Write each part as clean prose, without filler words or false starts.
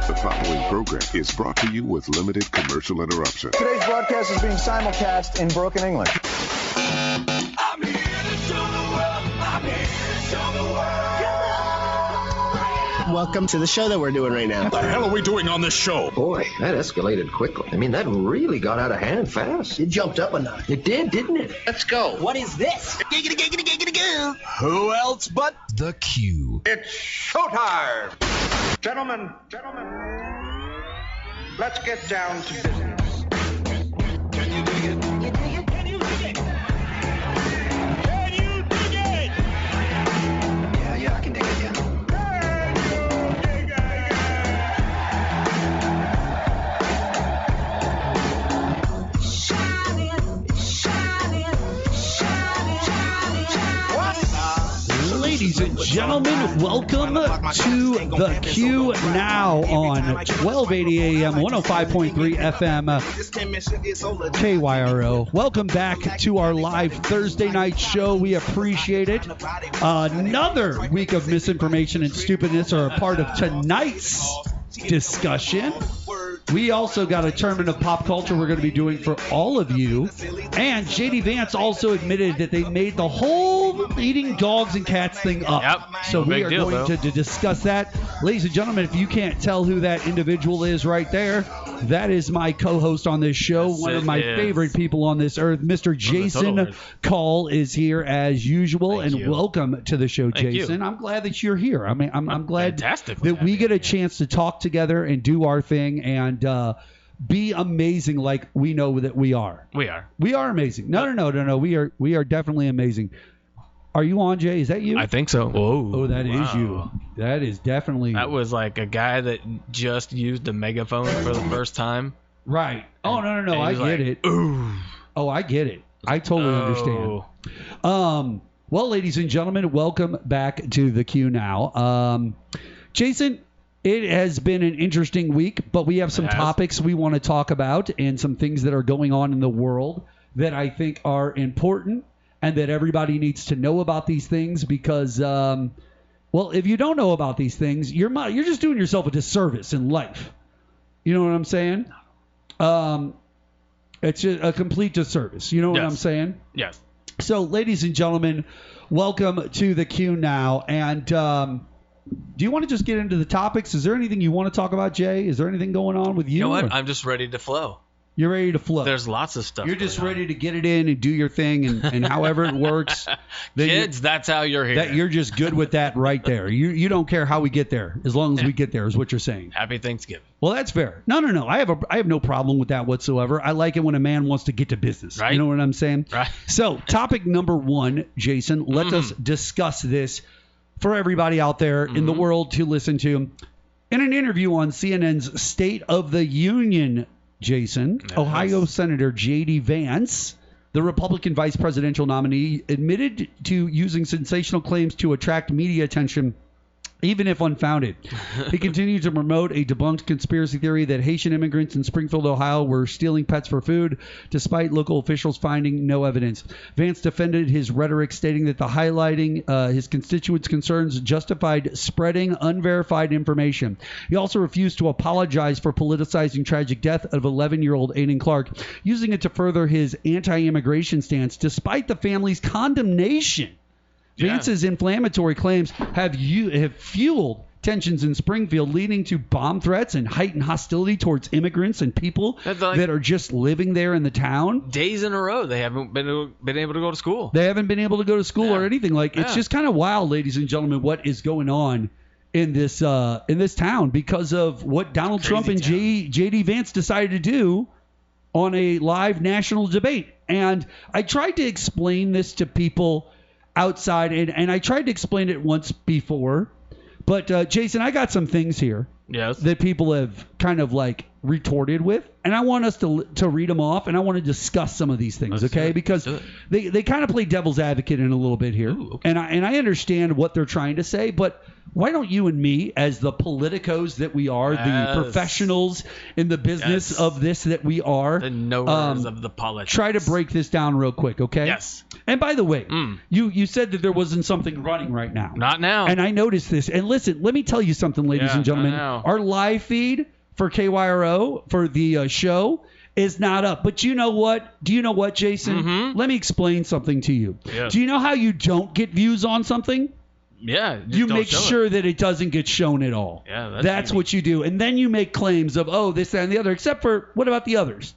The following program is brought to you with limited commercial interruption. Today's broadcast is being simulcast in broken English. I'm here to show the world. I'm here to show the world. Welcome to the show that we're doing right now. What the hell are we doing on this show? Boy, that escalated quickly. I mean, that really got out of hand fast. It jumped up a notch. It did, didn't it? Let's go. What is this? Giggity, giggity, giggity, goo. Who else but The Q. it's showtime! Gentlemen, let's get down to business. Can you dig it? Can you dig it? Can you dig it? Can you dig it? Yeah, I can dig it, yeah. Ladies and gentlemen, welcome to the QNow on 1280 AM, 105.3 FM, KYRO. Welcome back to our live Thursday night show. We appreciate it. Another week of misinformation and stupidness are a part of tonight's discussion. We also got a tournament of pop culture we're going to be doing for all of you. And JD Vance also admitted that they made the whole eating dogs and cats thing up. Yep. So we Big are deal, going to discuss that. Ladies and gentlemen, if you can't tell who that individual is right there, that is my co-host on this show, one of my favorite people on this earth, Mr. Jason Kull is here as usual. Thank and you. welcome to the show, Thank Jason. you. I'm glad that you're here. I mean, I'm glad Fantastic. that we get a chance to talk together and do our thing and be amazing like we know that we are. We are. We are amazing. No. We are definitely amazing. Are you on, Jay? Is that you? I think so. Whoa. Oh, that is you. That is definitely That was like a guy that just used a megaphone for the first time. right. Oh, no. And I he's get like, it. Ooh. Oh, I get it. I totally understand. Well, ladies and gentlemen, welcome back to the Q now. Jason, it has been an interesting week, but we have some topics we want to talk about and some things that are going on in the world that I think are important and that everybody needs to know about these things because, well, if you don't know about these things, you're just doing yourself a disservice in life. You know what I'm saying? It's a complete disservice. You know what I'm saying? Yes. So, ladies and gentlemen, welcome to the Q now. And do you want to just get into the topics? Is there anything you want to talk about, Jay? Is there anything going on with you? You know what? or- I'm just ready to flow. You're ready to flow. There's lots of stuff. You're just going on. ready to get it in and do your thing and however it works. Kids, that's how you're here. That you're just good with that right there. You don't care how we get there as long as we get there is what you're saying. Happy Thanksgiving. Well, that's fair. No. I have no problem with that whatsoever. I like it when a man wants to get to business. Right. You know what I'm saying? Right. So, topic number one, Jason, let us discuss this for everybody out there in the world to listen to. In an interview on CNN's State of the Union, Jason, Ohio Senator JD Vance, the Republican vice presidential nominee, admitted to using sensational claims to attract media attention, even if unfounded. He continued to promote a debunked conspiracy theory that Haitian immigrants in Springfield, Ohio were stealing pets for food, despite local officials finding no evidence. Vance defended his rhetoric, stating that the highlighting his constituents' concerns justified spreading unverified information. He also refused to apologize for politicizing tragic death of 11-year-old Aiden Clark, using it to further his anti-immigration stance, despite the family's condemnation. Vance's inflammatory claims have fueled tensions in Springfield, leading to bomb threats and heightened hostility towards immigrants and people that are just living there in the town. Days in a row, they haven't been able to go to school. They haven't been able to go to school or anything. It's just kind of wild, ladies and gentlemen, what is going on in this town because of what Donald Trump and JD Vance decided to do on a live national debate. And I tried to explain this to people outside, and I tried to explain it once before, but Jason, I got some things here Yes. that people have kind of like retorted with, and I want us to read them off, and I want to discuss some of these things, Let's do okay? it. Because Let's do they kind of play devil's advocate in a little bit here, Ooh, okay. and I understand what they're trying to say, but why don't you and me, as the politicos that we are, the Yes. professionals in the business Yes. of this that we are, The knowers of the politics. try to break this down real quick, okay? Yes. And by the way, you said that there wasn't something running right now. Not now. And I noticed this. And listen, let me tell you something, ladies Yeah, and gentlemen. I know. Our live feed for KYRO, for the show, is not up. But you know what? Do you know what, Jason? Let me explain something to you. Yes. Do you know how you don't get views on something? Yeah. just You don't make show it. sure that it doesn't get shown at all. Yeah, that's easy. what you do. And then you make claims of, oh, this, that, and the other. Except for, what about the others?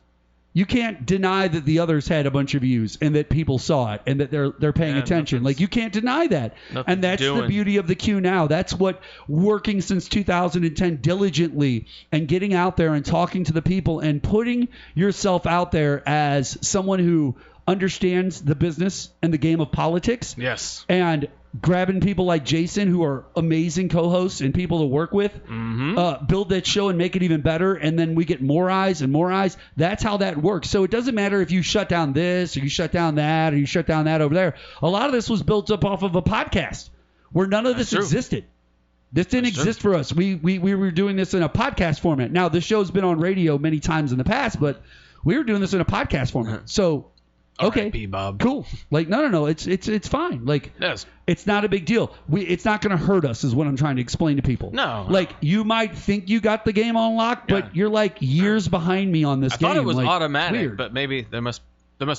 You can't deny that the others had a bunch of views and that people saw it and that they're paying attention. nothing's- Like, you can't deny that. nothing's And that's the doing. beauty of the QNow. That's what working since 2010 diligently and getting out there and talking to the people and putting yourself out there as someone who understands the business and the game of politics. Yes. And grabbing people like Jason, who are amazing co-hosts and people to work with, build that show and make it even better, and then we get more eyes and more eyes. That's how that works. So it doesn't matter if you shut down this or you shut down that or you shut down that over there. A lot of this was built up off of a podcast where none of this That's true. existed. This didn't That's true. exist for us. We were doing this in a podcast format. Now, this show's been on radio many times in the past, but we were doing this in a podcast format. So, okay, R.I.P. Bob. cool. Like, no, it's fine. Like, Yes. it's not a big deal. It's not going to hurt us, is what I'm trying to explain to people. No. Like, you might think you got the game on lock, but Yeah. you're like years behind me on this I game. thought it was Like, automatic, weird. but maybe there must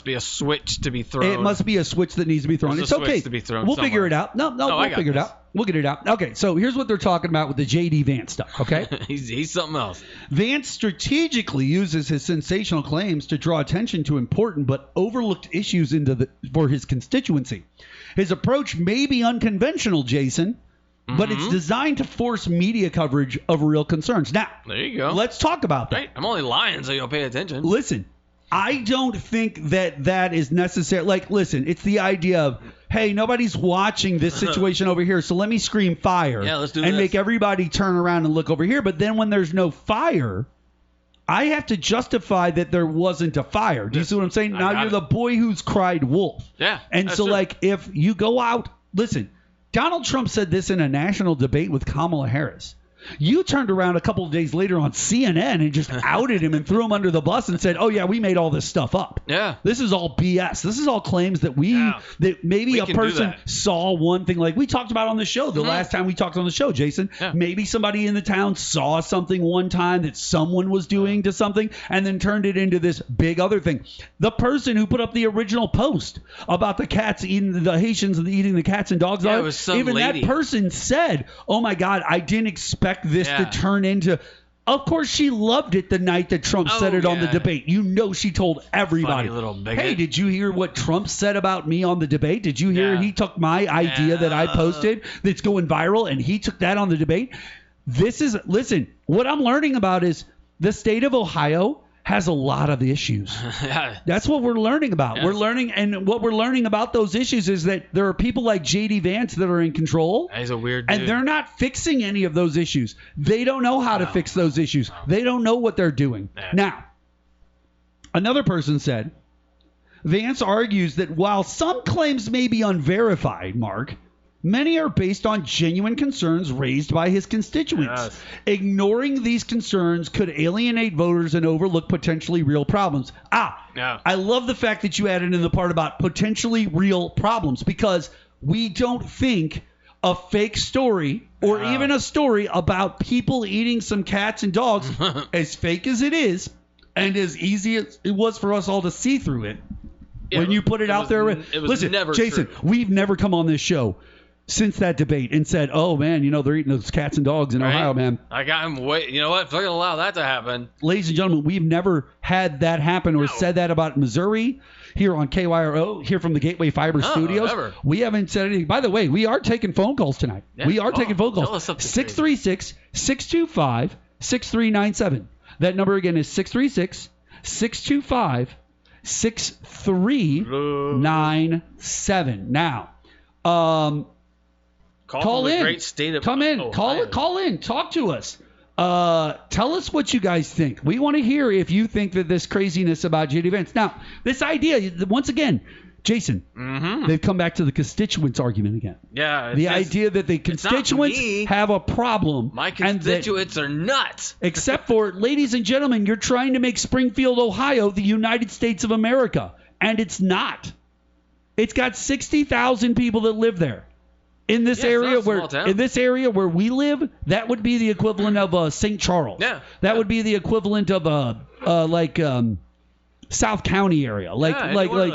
be a switch to be thrown. It must be a switch that needs to be thrown. There's It's a switch okay. to be thrown We'll figure somewhere. it out. No, I we'll got figure it this. out. We'll get it out. Okay, so here's what they're talking about with the JD Vance stuff, okay? he's something else. Vance strategically uses his sensational claims to draw attention to important but overlooked issues for his constituency. His approach may be unconventional, Jason, but it's designed to force media coverage of real concerns. Now, There you go. let's talk about that. Right. I'm only lying so you'll pay attention. Listen, I don't think that is necessary. Like, listen, it's the idea of, hey, nobody's watching this situation over here, so let me scream fire. Yeah, let's do and this. make everybody turn around and look over here. But then when there's no fire, I have to justify that there wasn't a fire. Do you see what I'm saying? I Now got you're it. the boy who's cried wolf. Yeah, And that's so, true. like, if you go out, listen, Donald Trump said this in a national debate with Kamala Harris. You turned around a couple of days later on CNN and just outed him and threw him under the bus and said, oh, yeah, we made all this stuff up. Yeah. This is all BS. This is all claims that that maybe We a can do person that. saw one thing, like we talked about on the show the last time we talked on the show, Jason. Yeah. Maybe somebody in the town saw something one time that someone was doing to something and then turned it into this big other thing. The person who put up the original post about the cats eating, the Haitians eating the cats and dogs, Yeah, it was some even lady. that person said, oh my God, I didn't expect this to turn into. Of course, she loved it the night that Trump said it on the yeah. debate. You know, she told everybody. Funny little bigot. Hey, did you hear what Trump said about me on the debate? Did you hear Yeah. he took my idea that I posted that's going viral and he took that on the debate? Listen, what I'm learning about is the state of Ohio has a lot of issues. Yeah. That's what we're learning about. Yes. We're learning, and what we're learning about those issues is that there are people like JD Vance that are in control. He's a weird dude. And they're not fixing any of those issues. They don't know how to fix those issues. They don't know what they're doing. Yeah. Now, another person said, Vance argues that while some claims may be unverified, Mark, many are based on genuine concerns raised by his constituents. Yes. Ignoring these concerns could alienate voters and overlook potentially real problems. Yeah. I love the fact that you added in the part about potentially real problems, because we don't think a fake story or even a story about people eating some cats and dogs, as fake as it is and as easy as it was for us all to see through it, when you put it out was there. it was Listen, never Jason, true. we've never come on this show since that debate and said, oh, man, they're eating those cats and dogs in Right? Ohio, man. I got him. Wait, you know what? If they're gonna allow that to happen, Ladies and gentlemen, we've never had that happen or said that about Missouri here on KYRO, here from the Gateway Fiber Studios. Never. We haven't said anything. By the way, we are taking phone calls tonight. Yeah. We are taking phone tell calls. us something 636-625-6397. That number again is 636-625-6397. Now, call from the in. great state of Come in. Ohio. Call in. Talk to us. Tell us what you guys think. We want to hear if you think that this craziness about JD Vance. Now, this idea, once again, Jason, they've come back to the constituents argument again. Yeah. The idea that the constituents have a problem. My constituents are nuts. Except for, ladies and gentlemen, you're trying to make Springfield, Ohio, the United States of America. And it's not. It's got 60,000 people that live there. In this area where we live, that would be the equivalent of St. Charles. Yeah. That would be the equivalent of South County area. Like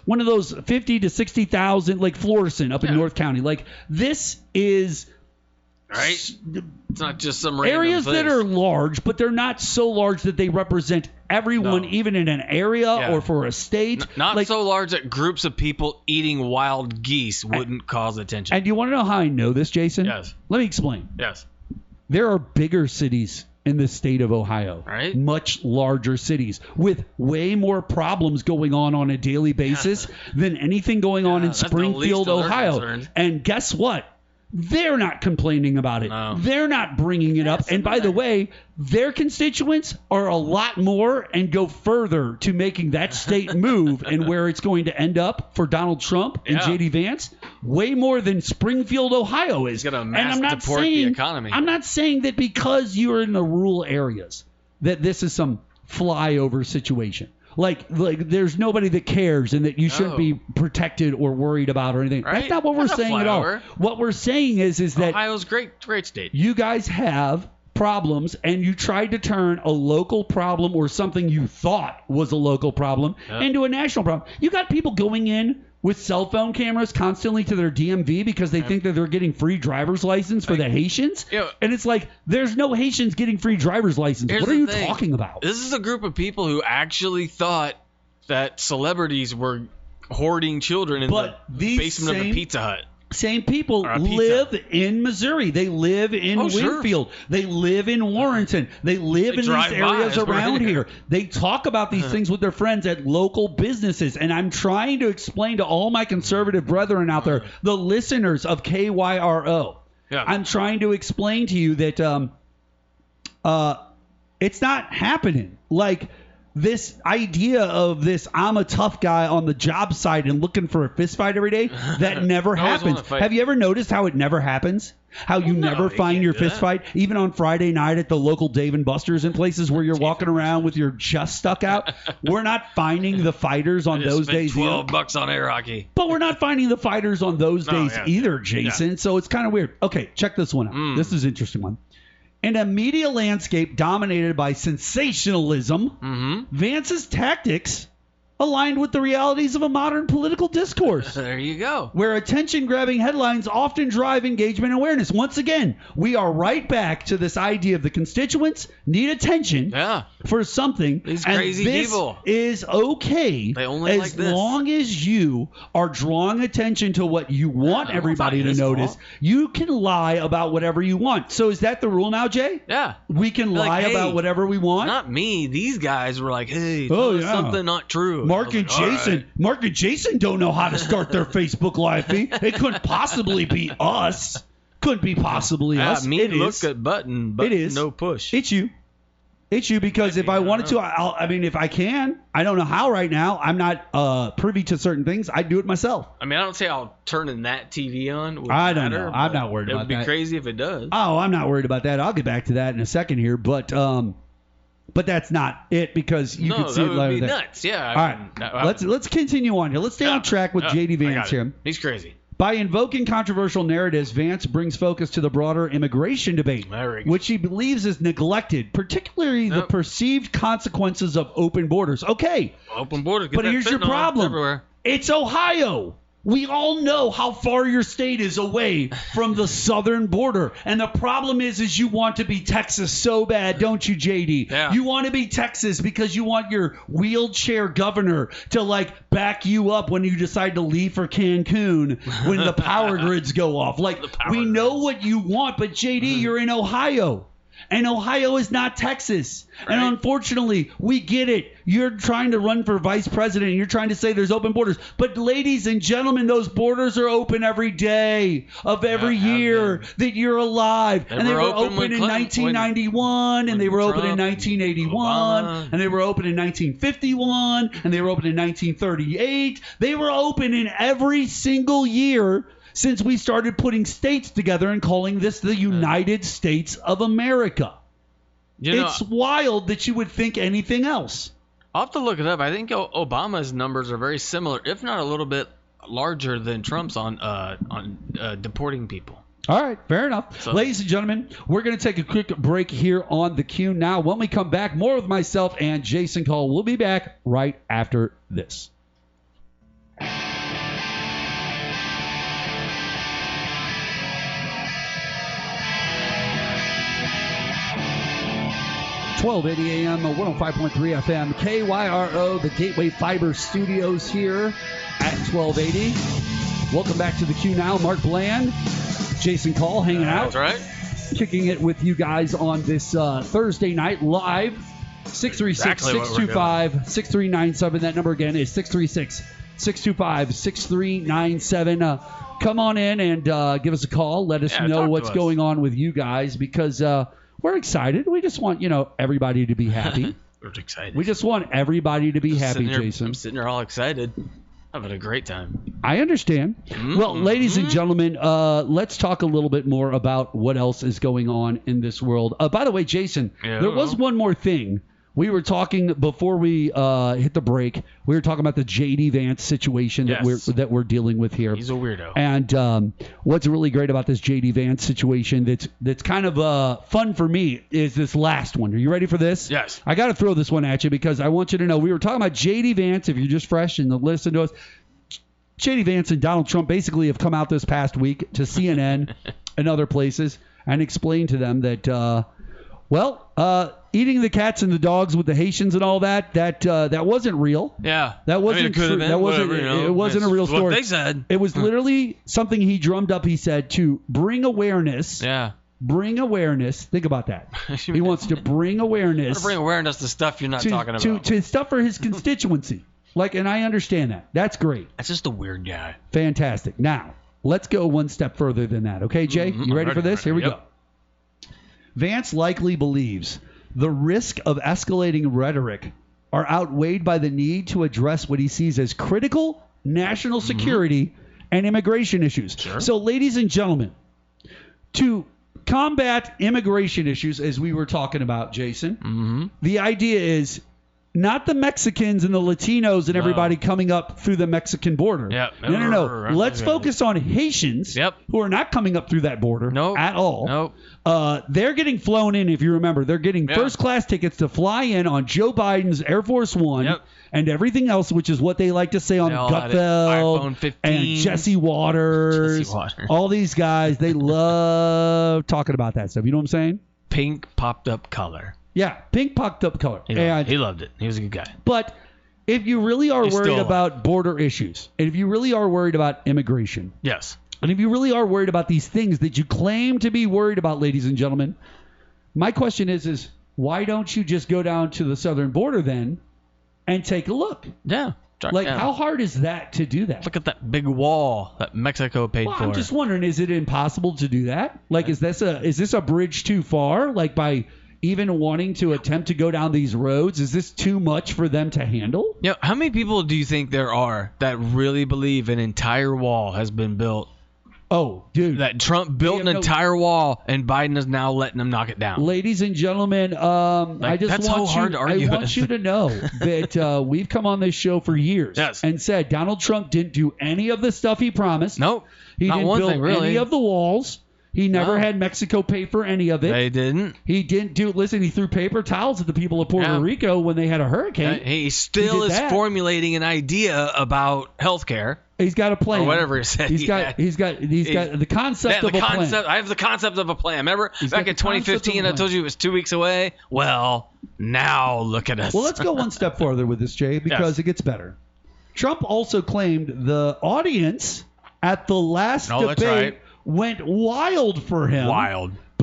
one of those 50 to 60,000, like Florissant up in North County. Like, this is right. It's not just some random areas place that are large, but they're not so large that they represent everyone, even in an area or for a state. Not so large that groups of people eating wild geese wouldn't cause attention. And do you want to know how I know this, Jason? Yes. Let me explain. Yes. There are bigger cities in the state of Ohio, right? Much larger cities with way more problems going on a daily basis than anything going on in Springfield, Ohio. And guess what? They're not complaining about it. No. They're not bringing it up. And by the way, their constituents are a lot more and go further to making that state move and where it's going to end up for Donald Trump and JD Vance, way more than Springfield, Ohio is. He's going to support the economy. I'm not saying that because you're in the rural areas that this is some flyover situation. Like there's nobody that cares and that you shouldn't be protected or worried about or anything. Right? That's not what we're saying at all. What we're saying is that Ohio's great state. You guys have problems and you tried to turn a local problem or something you thought was a local problem into a national problem. You got people going in with cell phone cameras constantly to their DMV because they think that they're getting free driver's license for the Haitians. And it's like, there's no Haitians getting free driver's license. What are you talking about? This is a group of people who actually thought that celebrities were hoarding children in the basement of a Pizza Hut. Same people live in Missouri. They live in Winfield. They live in Warrenton. They live in these areas around here. They talk about these things with their friends at local businesses. And I'm trying to explain to all my conservative brethren out there, the listeners of KYRO, I'm trying to explain to you that it's not happening. Like, this idea of this I'm a tough guy on the job site and looking for a fist fight every day, that never happens. Have you ever noticed how it never happens? How you never find your fist fight, even on Friday night at the local Dave and Buster's and places where you're walking around with your chest stuck out? We're not finding the fighters on those days. $12 on air hockey. But we're not finding the fighters on those days either, Jason. Yeah. So it's kind of weird. Okay, check this one out. This is an interesting one. In a media landscape dominated by sensationalism, Vance's tactics aligned with the realities of a modern political discourse. There you go. Where attention-grabbing headlines often drive engagement and awareness. Once again, we are right back to this idea of the constituents need attention for something. These crazy people. Is okay they only as like this. long as you are drawing attention to what you want everybody to notice. You can lie about whatever you want. So is that the rule now, Jay? Yeah. We can lie about whatever we want? Not me. These guys were like, hey, tell us something not true. Mark and Jason don't know how to start their Facebook Live feed. It couldn't possibly be us. Couldn't be possibly us. Me look at button, but no push. It's you. It's you because if I wanted to, I mean, if I can, I don't know how right now. I'm not privy to certain things. I'd do it myself. I mean, I don't say I'll turn in that TV on. I don't know. I'm not worried about that. It would be crazy if it does. Oh, I'm not worried about that. I'll get back to that in a second here, but that's not it because you can see it would be there. Nuts. Yeah. All right. Let's continue on here. Let's stay on track with JD Vance here. He's crazy. By invoking controversial narratives, Vance brings focus to the broader immigration debate, which he believes is neglected, particularly the perceived consequences of open borders. Okay. Open borders. But here's your problem. It's Ohio. We all know how far your state is away from the southern border. And the problem is you want to be Texas so bad, don't you, JD? Yeah. You want to be Texas because you want your wheelchair governor to, back you up when you decide to leave for Cancun when the power grids go off. We know what you want, but, JD, you're in Ohio. And Ohio is not Texas. Right. And unfortunately, we get it. You're trying to run for vice president and you're trying to say there's open borders. But ladies and gentlemen, those borders are open every day of every year that you're alive. And they were open in 1991, and they were open in 1981, and they were open in 1951, and they were open in 1938. They were open in every single year since we started putting states together and calling this the United States of America. It's wild that you would think anything else. I'll have to look it up. I think Obama's numbers are very similar, if not a little bit larger than Trump's on deporting people. All right, fair enough. So, ladies and gentlemen, we're going to take a quick break here on the Q Now. When we come back, more with myself and Jason Kull. We'll be back right after this. 1280 AM, 105.3 FM, KYRO, the Gateway Fiber Studios here at 1280. Welcome back to the Q Now. Mark Bland, Jason Kull hanging out. That's right. Kicking it with you guys on this Thursday night live. 636-625-6397. That number again is 636-625-6397. Come on in and give us a call. Let us know what's going on with you guys, because we're excited. We just want, everybody to be happy. We're excited. We just want everybody to be happy, Jason. I'm sitting there all excited. Having a great time. I understand. Mm-hmm. Well, ladies and gentlemen, let's talk a little bit more about what else is going on in this world. By the way, Jason, there was one more thing. We were talking before we hit the break. We were talking about the JD Vance situation that we're dealing with here. He's a weirdo. And what's really great about this JD Vance situation that's kind of fun for me is this last one. Are you ready for this? Yes. I got to throw this one at you because I want you to know we were talking about JD Vance. If you're just fresh and listen to us, JD Vance and Donald Trump basically have come out this past week to CNN and other places and explained to them that eating the cats and the dogs with the Haitians and all that wasn't real. Yeah. That wasn't true. That wasn't it wasn't a real story. What they said. It was literally something he drummed up, he said, to bring awareness. Yeah. Bring awareness. Think about that. He wants to bring awareness. To bring awareness to stuff you're not talking about. To stuff for his constituency. And I understand that. That's great. That's just a weird guy. Fantastic. Now, let's go one step further than that. Okay, Jay? You ready for this? Here we go. Vance likely believes the risk of escalating rhetoric are outweighed by the need to address what he sees as critical national security and immigration issues. Sure. So, ladies and gentlemen, to combat immigration issues, as we were talking about, Jason, the idea is not the Mexicans and the Latinos and everybody coming up through the Mexican border. Yep. No. Let's focus on Haitians who are not coming up through that border at all. They're getting flown in, if you remember. They're getting first-class tickets to fly in on Joe Biden's Air Force One and everything else, which is what they like to say on Gutfeld and Jesse Waters. All these guys, they love talking about that stuff. You know what I'm saying? Pink popped-up color. Yeah, pink popped up color. He loved it. He was a good guy. But if you really are worried about border issues, and if you really are worried about immigration, yes, and if you really are worried about these things that you claim to be worried about, ladies and gentlemen, my question is why don't you just go down to the southern border then and take a look? Yeah. How hard is that to do that? Look at that big wall that Mexico paid for. I'm just wondering, is it impossible to do that? Is this a bridge too far? By even wanting to attempt to go down these roads, is this too much for them to handle? How many people do you think there are that really believe an entire wall has been built? Oh, dude. That Trump built an entire wall and Biden is now letting them knock it down. Ladies and gentlemen, I want you to know that we've come on this show for years and said Donald Trump didn't do any of the stuff he promised. Nope. He didn't build any of the walls. He never had Mexico pay for any of it. They didn't. He didn't do. Listen, he threw paper towels at the people of Puerto Rico when they had a hurricane. He still is formulating an idea about healthcare. He's got a plan. Or whatever he said. He's got the concept of a plan. I have the concept of a plan. Remember back in 2015, I told you it was 2 weeks away? Well, now look at us. Well, let's go one step further with this, Jay, because it gets better. Trump also claimed the audience at the last debate went wild for him.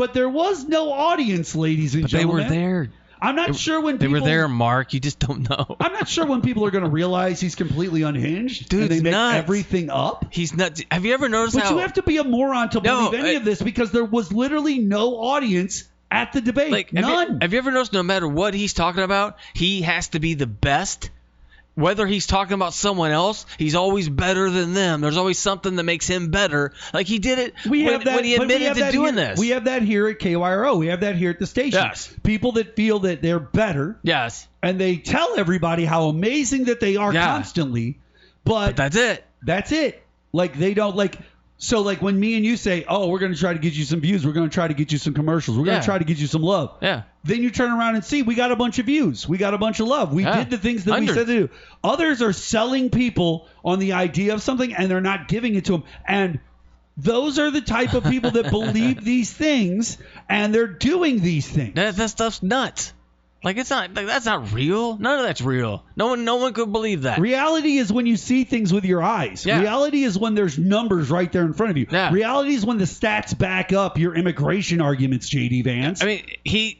But there was no audience, ladies and gentlemen. They were there. I'm not sure when they people... were there, Mark. You just don't know. I'm not sure when people are going to realize he's completely unhinged. Dude's and they make nuts. everything up. He's nuts. Have you ever noticed But how... you have to be a moron to believe any of this because there was literally no audience at the debate. Like, None. Have you ever noticed no matter what he's talking about, he has to be the best? Whether he's talking about someone else, he's always better than them. There's always something that makes him better. Like he did it when he admitted to doing this. We have that here at KYRO. We have that here at the station. Yes. People that feel that they're better. Yes. And they tell everybody how amazing that they are constantly. But that's it. That's it. Like they don't like... So, like, when me and you say, oh, we're going to try to get you some views, we're going to try to get you some commercials, we're going to try to get you some love. Yeah. Then you turn around and see, we got a bunch of views. We got a bunch of love. We did the things that we said to do. Others are selling people on the idea of something, and they're not giving it to them. And those are the type of people that believe these things, and they're doing these things. That stuff's nuts. Like it's not. Like, that's not real. None of that's real. No one could believe that. Reality is when you see things with your eyes. Yeah. Reality is when there's numbers right there in front of you. Yeah. Reality is when the stats back up your immigration arguments, JD Vance. I mean,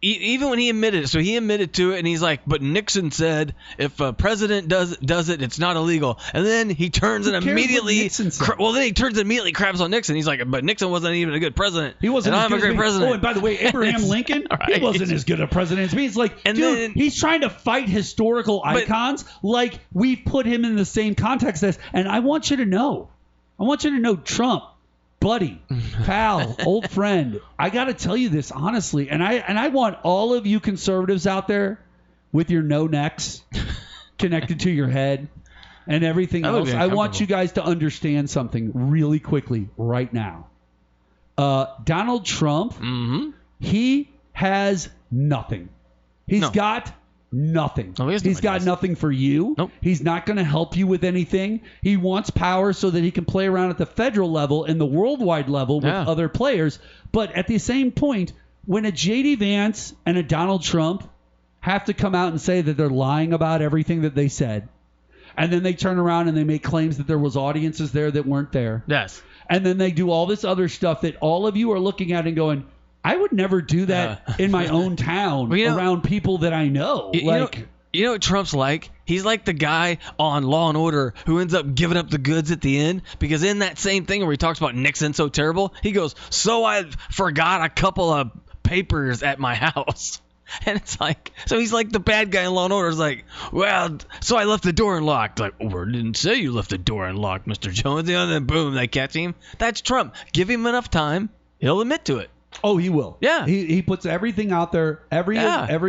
even when he admitted it, so he admitted to it, and he's like, but Nixon said if a president does it, it's not illegal. And then he turns and immediately, then he turns and immediately craps on Nixon. He's like, but Nixon wasn't even a good president. He wasn't. And I'm a great president. Oh, and by the way, Abraham Lincoln, he wasn't as good a president as me. It's like, dude, he's trying to fight historical icons like we put him in the same context as. And I want you to know, Trump. Buddy, pal, old friend, I got to tell you this honestly, and I want all of you conservatives out there with your no necks connected to your head and everything else. I want you guys to understand something really quickly right now. Donald Trump, he has nothing. He's got nothing. Oh, he's got nothing for you. Nope. He's not going to help you with anything. He wants power so that he can play around at the federal level and the worldwide level with other players. But at the same point, when a JD Vance and a Donald Trump have to come out and say that they're lying about everything that they said, and then they turn around and they make claims that there was audiences there that weren't there. Yes. And then they do all this other stuff that all of you are looking at and going, I would never do that in my own town around people that I know. You know what Trump's like? He's like the guy on Law and Order who ends up giving up the goods at the end, because in that same thing where he talks about Nixon so terrible, he goes, so I forgot a couple of papers at my house. And it's like, so he's like the bad guy in Law and Order. It's like, well, so I left the door unlocked. Like, oh, I didn't say you left the door unlocked, Mr. Jones. And then boom, they catch him. That's Trump. Give him enough time, he'll admit to it. Oh, he will. Yeah. He puts everything out there. Every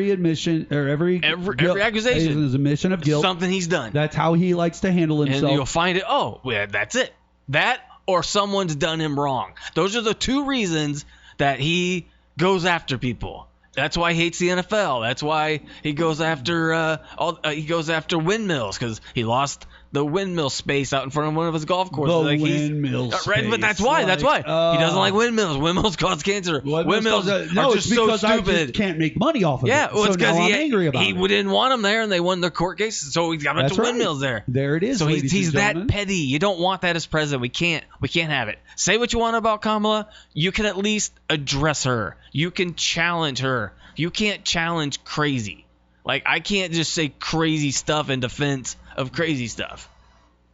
admission or every accusation is a admission of guilt. Something he's done. That's how he likes to handle himself. And you'll find it. Oh, yeah, that's it. That or someone's done him wrong. Those are the two reasons that he goes after people. That's why he hates the NFL. That's why he goes after windmills, because he lost the windmill space out in front of one of his golf courses. Windmill space. Right, but that's why. He doesn't like windmills. Windmills cause cancer. Windmills are just so stupid. I just can't make money off of it. Yeah, well, it's because I'm angry about he didn't want them there, and they won their court case, so he's got a bunch of windmills there. There it is. So he's that gentlemen. petty. You don't want that as president. We can't have it. Say what you want about Kamala. You can at least address her. You can challenge her. You can't challenge crazy. Like, I can't just say crazy stuff in defense of crazy stuff.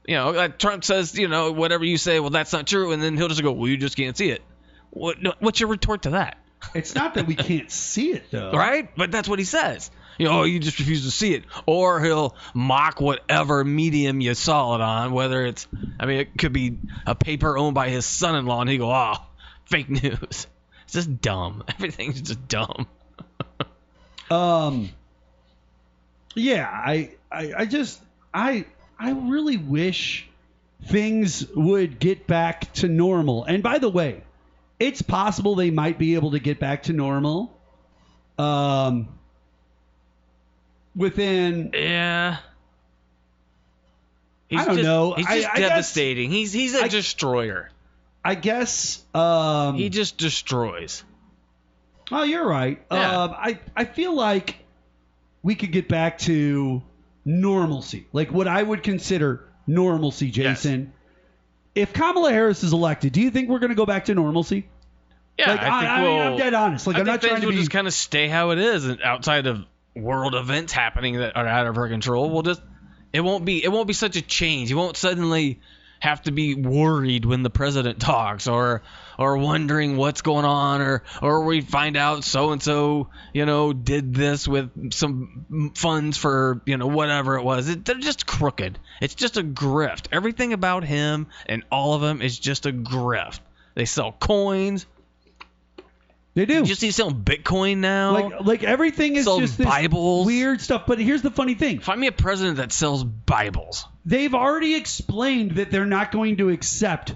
You know, like Trump says, whatever you say, well, that's not true. And then he'll just go, well, you just can't see it. What's your retort to that? It's not that we can't see it, though. Right? But that's what he says. You just refuse to see it. Or he'll mock whatever medium you saw it on, whether it could be a paper owned by his son-in-law, and he go, fake news. It's just dumb. Everything's just dumb. Yeah, I really wish things would get back to normal. And by the way, it's possible they might be able to get back to normal within. Yeah. I don't know. He's just devastating. He's a destroyer. I guess he just destroys. Oh, you're right. Yeah. I feel like we could get back to normalcy, like what I would consider normalcy, Jason. Yes. If Kamala Harris is elected, do you think we're going to go back to normalcy? Yeah, Like, I think I'm dead honest. Like, I I'm think not trying things to will be. just kind of stay how it is, and outside of world events happening that are out of our control. It won't be such a change. You won't suddenly have to be worried when the president talks, or wondering what's going on, or we find out so and so did this with some funds for whatever it was. They're just crooked. It's just a grift. Everything about him and all of them is just a grift. They sell coins. They do. You just see selling Bitcoin now. Like everything is Sells just this Bibles. weird stuff. But here's the funny thing. Find me a president that sells Bibles. They've already explained that they're not going to accept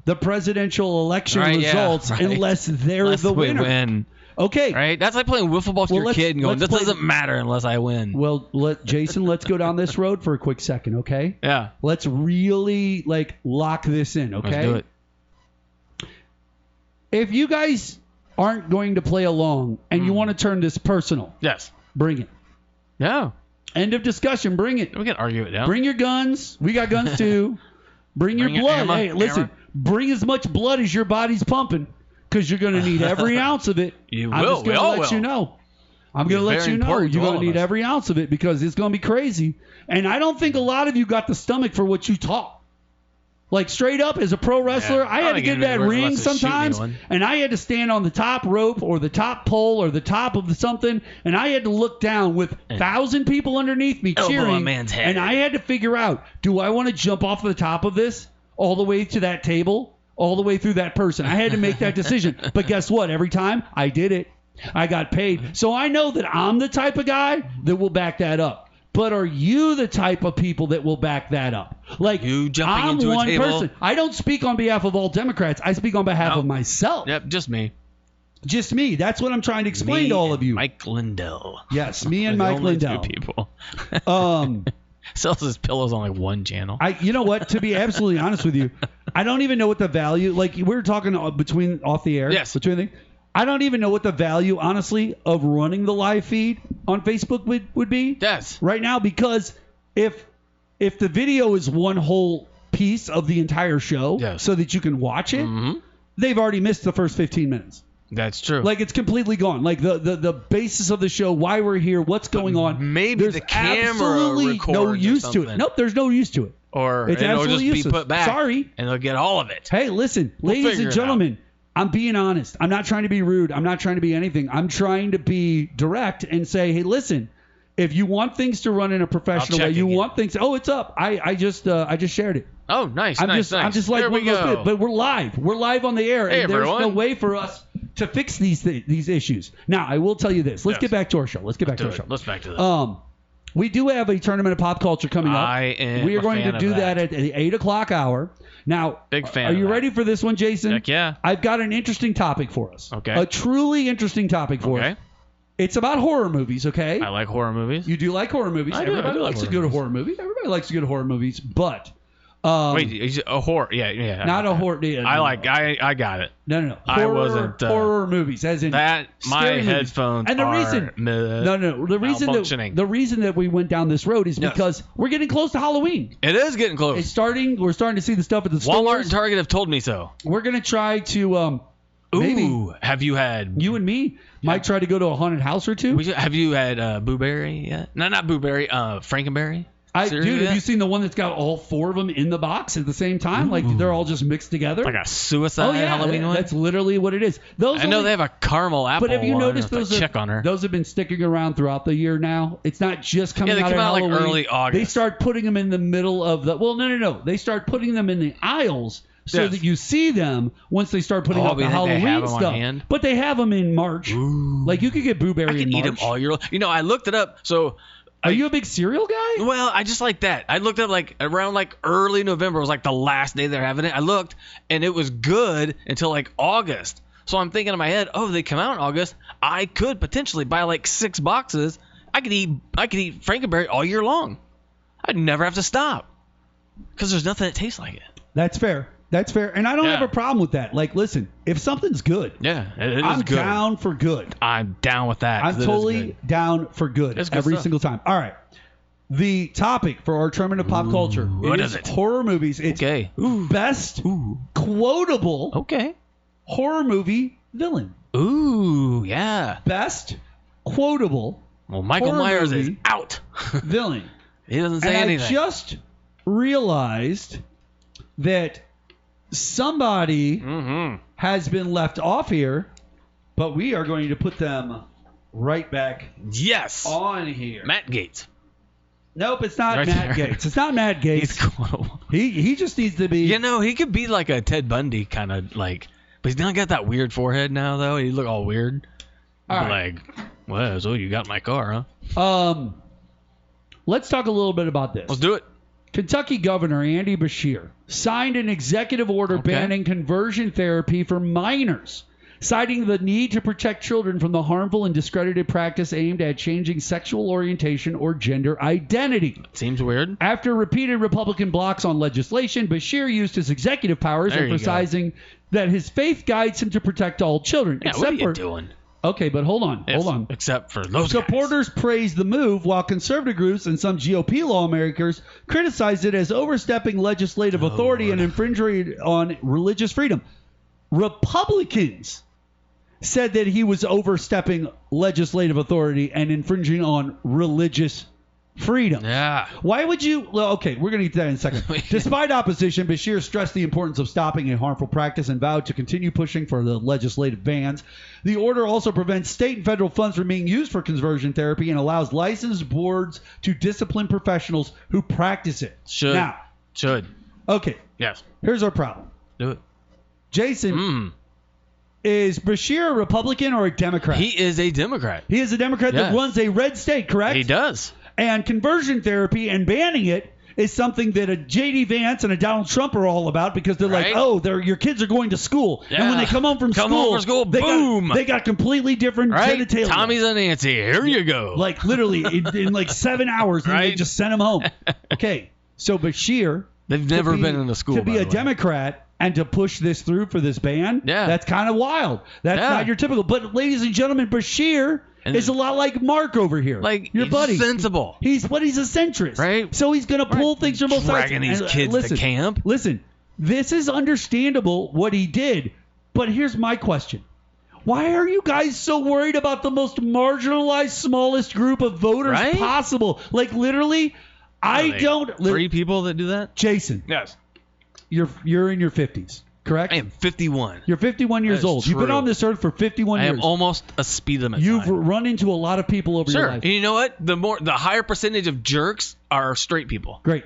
the presidential election results unless they're the winner. We win. Okay. Right? That's like playing wiffle ball to your kid and going, this doesn't matter unless I win. Well, Jason, let's go down this road for a quick second, okay? Yeah. Let's really lock this in, okay? Let's do it. If you guys aren't going to play along and you want to turn this personal, yes, bring it. Yeah. End of discussion. Bring it. We can argue it down. Bring your guns. We got guns too. Bring your blood. Ammo. Hey, listen. Bring as much blood as your body's pumping, because you're going to need every ounce of it. You I'm will. just going to let you know. I'm going to let you know you're going to need every ounce of it, because it's going to be crazy. And I don't think a lot of you got the stomach for what you taught. Like, straight up, as a pro wrestler, I had to get in that ring sometimes, and I had to stand on the top rope or the top pole or the top of something, and I had to look down with 1,000 people underneath me cheering, a man's head. and I had to figure out, do I want to jump off the top of this all the way to that table, all the way through that person? I had to make that decision. But guess what? Every time, I did it. I got paid. So I know that I'm the type of guy that will back that up. But are you the type of people that will back that up? Like, you jumping I'm into one a table? person. I don't speak on behalf of all Democrats. I speak on behalf of myself. Yep, just me. Just me. That's what I'm trying to explain Me to all of you. Mike Lindell. Yes, me and We're the Mike only Lindell. Two people. Um, Sells his pillows on like one channel. You know what? To be absolutely honest with you, I don't even know what the value. Like, we were talking off the air. Yes. Between the, I don't even know what the value, honestly, of running the live feed on Facebook would be. Yes. Right now, because if the video is one whole piece of the entire show, yes, so that you can watch it, they've already missed the first 15 minutes. That's true. Like, it's completely gone. Like, the basis of the show, why we're here, what's going on. Maybe there's the camera absolutely records no use or to it. something. Nope, there's no use to it. Or it's it'll absolutely just useless. be put back. Sorry. And they'll get all of it. Hey, listen, ladies and gentlemen, I'm being honest. I'm not trying to be rude. I'm not trying to be anything. I'm trying to be direct and say, hey, listen, if you want things to run in a professional way, you want things. Oh, it's up. I just shared it. Oh, nice, I'm nice. just like, there we go. But we're live. We're live on the air, Hey, and there's everyone. no way for us to fix these issues. Now, I will tell you this. Let's get back to our show. Let's back to that. We do have a tournament of pop culture coming up. We are going to do that at the 8 o'clock hour. Now, big fan. Are you ready for this one, Jason? Heck yeah. I've got an interesting topic for us. Okay. A truly interesting topic for us. It's about horror movies, okay? I like horror movies. You do like horror movies. Everybody likes to go to horror movies. Everybody likes to go to horror movies, but... wait, is it a horror? Yeah. Not a horror. I got it. No. I wasn't horror movies, as in that. My headphones and the are reason. The reason that we went down this road is because we're getting close to Halloween. It is getting close. It's starting. We're starting to see the stuff at the stores. Walmart and Target have told me so. We're gonna try to. Maybe have you had you and me might try to go to a haunted house or two? Have you had Boo Berry yet? No, not Boo Berry. Frankenberry. Dude, have you seen the one that's got all four of them in the box at the same time? Like, they're all just mixed together? Like a suicide Halloween one? That's literally what it is. I know they have a caramel apple. But have you noticed those check on her. Those have been sticking around throughout the year now? It's not just coming out they come out Halloween. like early August. They start putting them in the middle of the... Well, no. They start putting them in the aisles so that you see them once they start putting up the Halloween stuff. But they have them in March. Ooh. Like, you could get Boo Berry in March. I can eat them all year long. You know, I looked it up, so... Are you a big cereal guy? Well, I just like that. I looked up like around like early November was like the last day they're having it. I looked and it was good until like August. So I'm thinking in my head, oh, they come out in August. I could potentially buy like 6 boxes. I could eat Frankenberry all year long. I'd never have to stop because there's nothing that tastes like it. That's fair. And I don't have a problem with that. Like, listen, if something's good, I'm good. down for good. I'm down with that. I'm totally down for good every single time. All right. The topic for our tournament of pop culture is horror movies. It's best quotable horror movie Villain. Ooh, yeah. Best quotable Well, Michael horror Myers is movie out. villain. He doesn't say And anything. I just realized that somebody has been left off here, but we are going to put them right back Yes. on here. Matt Gates. Nope, it's not Right Matt there. Gates. It's not Matt Gates. He's quotable. He just needs to be. You know, he could be like a Ted Bundy kind of like, but he's not got that weird forehead now though. He look all weird. All right. Like, well, so you got my car, huh? Let's talk a little bit about this. Let's do it. Kentucky Governor Andy Beshear signed an executive order Okay. banning conversion therapy for minors, citing the need to protect children from the harmful and discredited practice aimed at changing sexual orientation or gender identity. Seems weird. After repeated Republican blocks on legislation, Beshear used his executive powers, There you emphasizing that his faith guides him to protect all children. Yeah, what are you doing? Okay, but hold on. Except for those guys. Supporters praised the move, while conservative groups and some GOP lawmakers criticized it as overstepping legislative authority and infringing on religious freedom. Republicans said that he was overstepping legislative authority and infringing on religious freedom. Yeah. Why would you? Well, okay, we're going to get to that in a second. Despite opposition, Beshear stressed the importance of stopping a harmful practice and vowed to continue pushing for the legislative bans. The order also prevents state and federal funds from being used for conversion therapy and allows licensed boards to discipline professionals who practice it. Should. Okay, Yes. here's our problem. Do it. Jason, is Beshear a Republican or a Democrat? He is a Democrat. He is a Democrat that Yes. runs a red state, correct? He does. And conversion therapy and banning it is something that a JD Vance and a Donald Trump are all about because they're like, Right. oh, your kids are going to school. And when Yeah. they come home from school, they boom. They got completely different Right? genitalia. Tommy's and Nancy. Here you go. Like literally in like 7 hours, and they Right? just sent him home. Okay, so Beshear. They've never to be- been in a school. To be by a the way. Democrat and to push this through for this ban, Yeah. that's kind of wild. That's Yeah. not your typical. But ladies and gentlemen, Beshear And- is a lot like Mark over here. Like, your he's buddy. sensible. He's a centrist, Right. So he's going to pull things from both sides. Dragging these And, kids listen, to camp. Listen, this is understandable what he did, but here's my question. Why are you guys so worried about the most marginalized, smallest group of voters Right? possible? Like literally, I don't. 3 people that do that? Jason, Yes. you're in your 50s, correct? I am 51. You're 51 years That is old. You've been true. on this earth for 51 I years. am almost a speed limit. You've sign. run into a lot of people over your Sure. life. And you know what? The higher percentage of jerks are straight people. Great.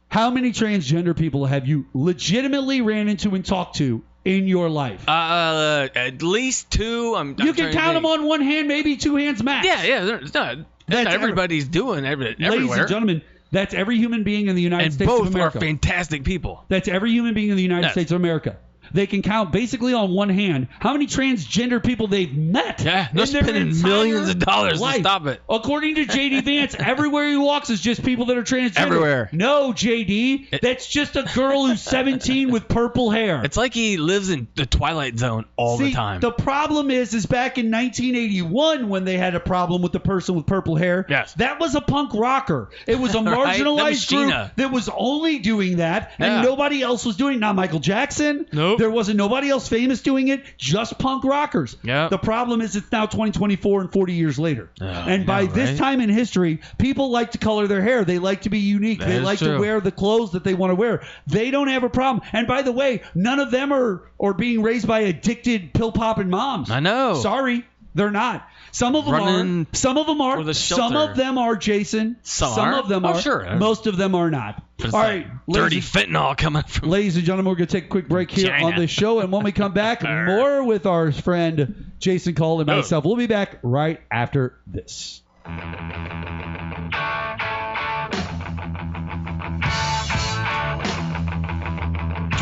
How many transgender people have you legitimately ran into and talked to in your life? At least 2. You can count them on one hand, maybe 2 hands max. Yeah. It's not That's everybody's doing Ladies everywhere. and gentlemen, that's every human being in the United And States of both are America. fantastic people. That's every human being in the United Yes. States of America. They can count basically on one hand how many transgender people they've met. Yeah, they're in their spending entire millions of dollars life. to stop it. According to JD Vance, everywhere he walks is just people that are transgender. Everywhere. No, JD, that's just a girl who's 17 with purple hair. It's like he lives in the Twilight Zone all See, the time. The problem is back in 1981 when they had a problem with the person with purple hair. Yes. That was a punk rocker. It was a Right? That was marginalized group Sheena. that was only doing that, and Yeah. nobody else was doing it. Not Michael Jackson. Nope. There wasn't nobody else famous doing it. Just punk rockers. Yep. The problem is it's now 2024 and 40 years later. Oh, and by yeah, this right? time in history, people like to color their hair. They like to be unique. That They is like to true. wear the clothes that they want to wear. They don't have a problem. And by the way, none of them are being raised by addicted pill popping moms. I know. Sorry, they're not. Some of them Running are. Some of them are. for the Some shelter. of them are, Jason. Some are? of them Oh, are. sure. Most of them are not. But it's All like right, dirty ladies, fentanyl coming from. ladies and gentlemen, we're going to take a quick break here China. on the show. And when we come back, more with our friend Jason Kull and myself. We'll be back right after this.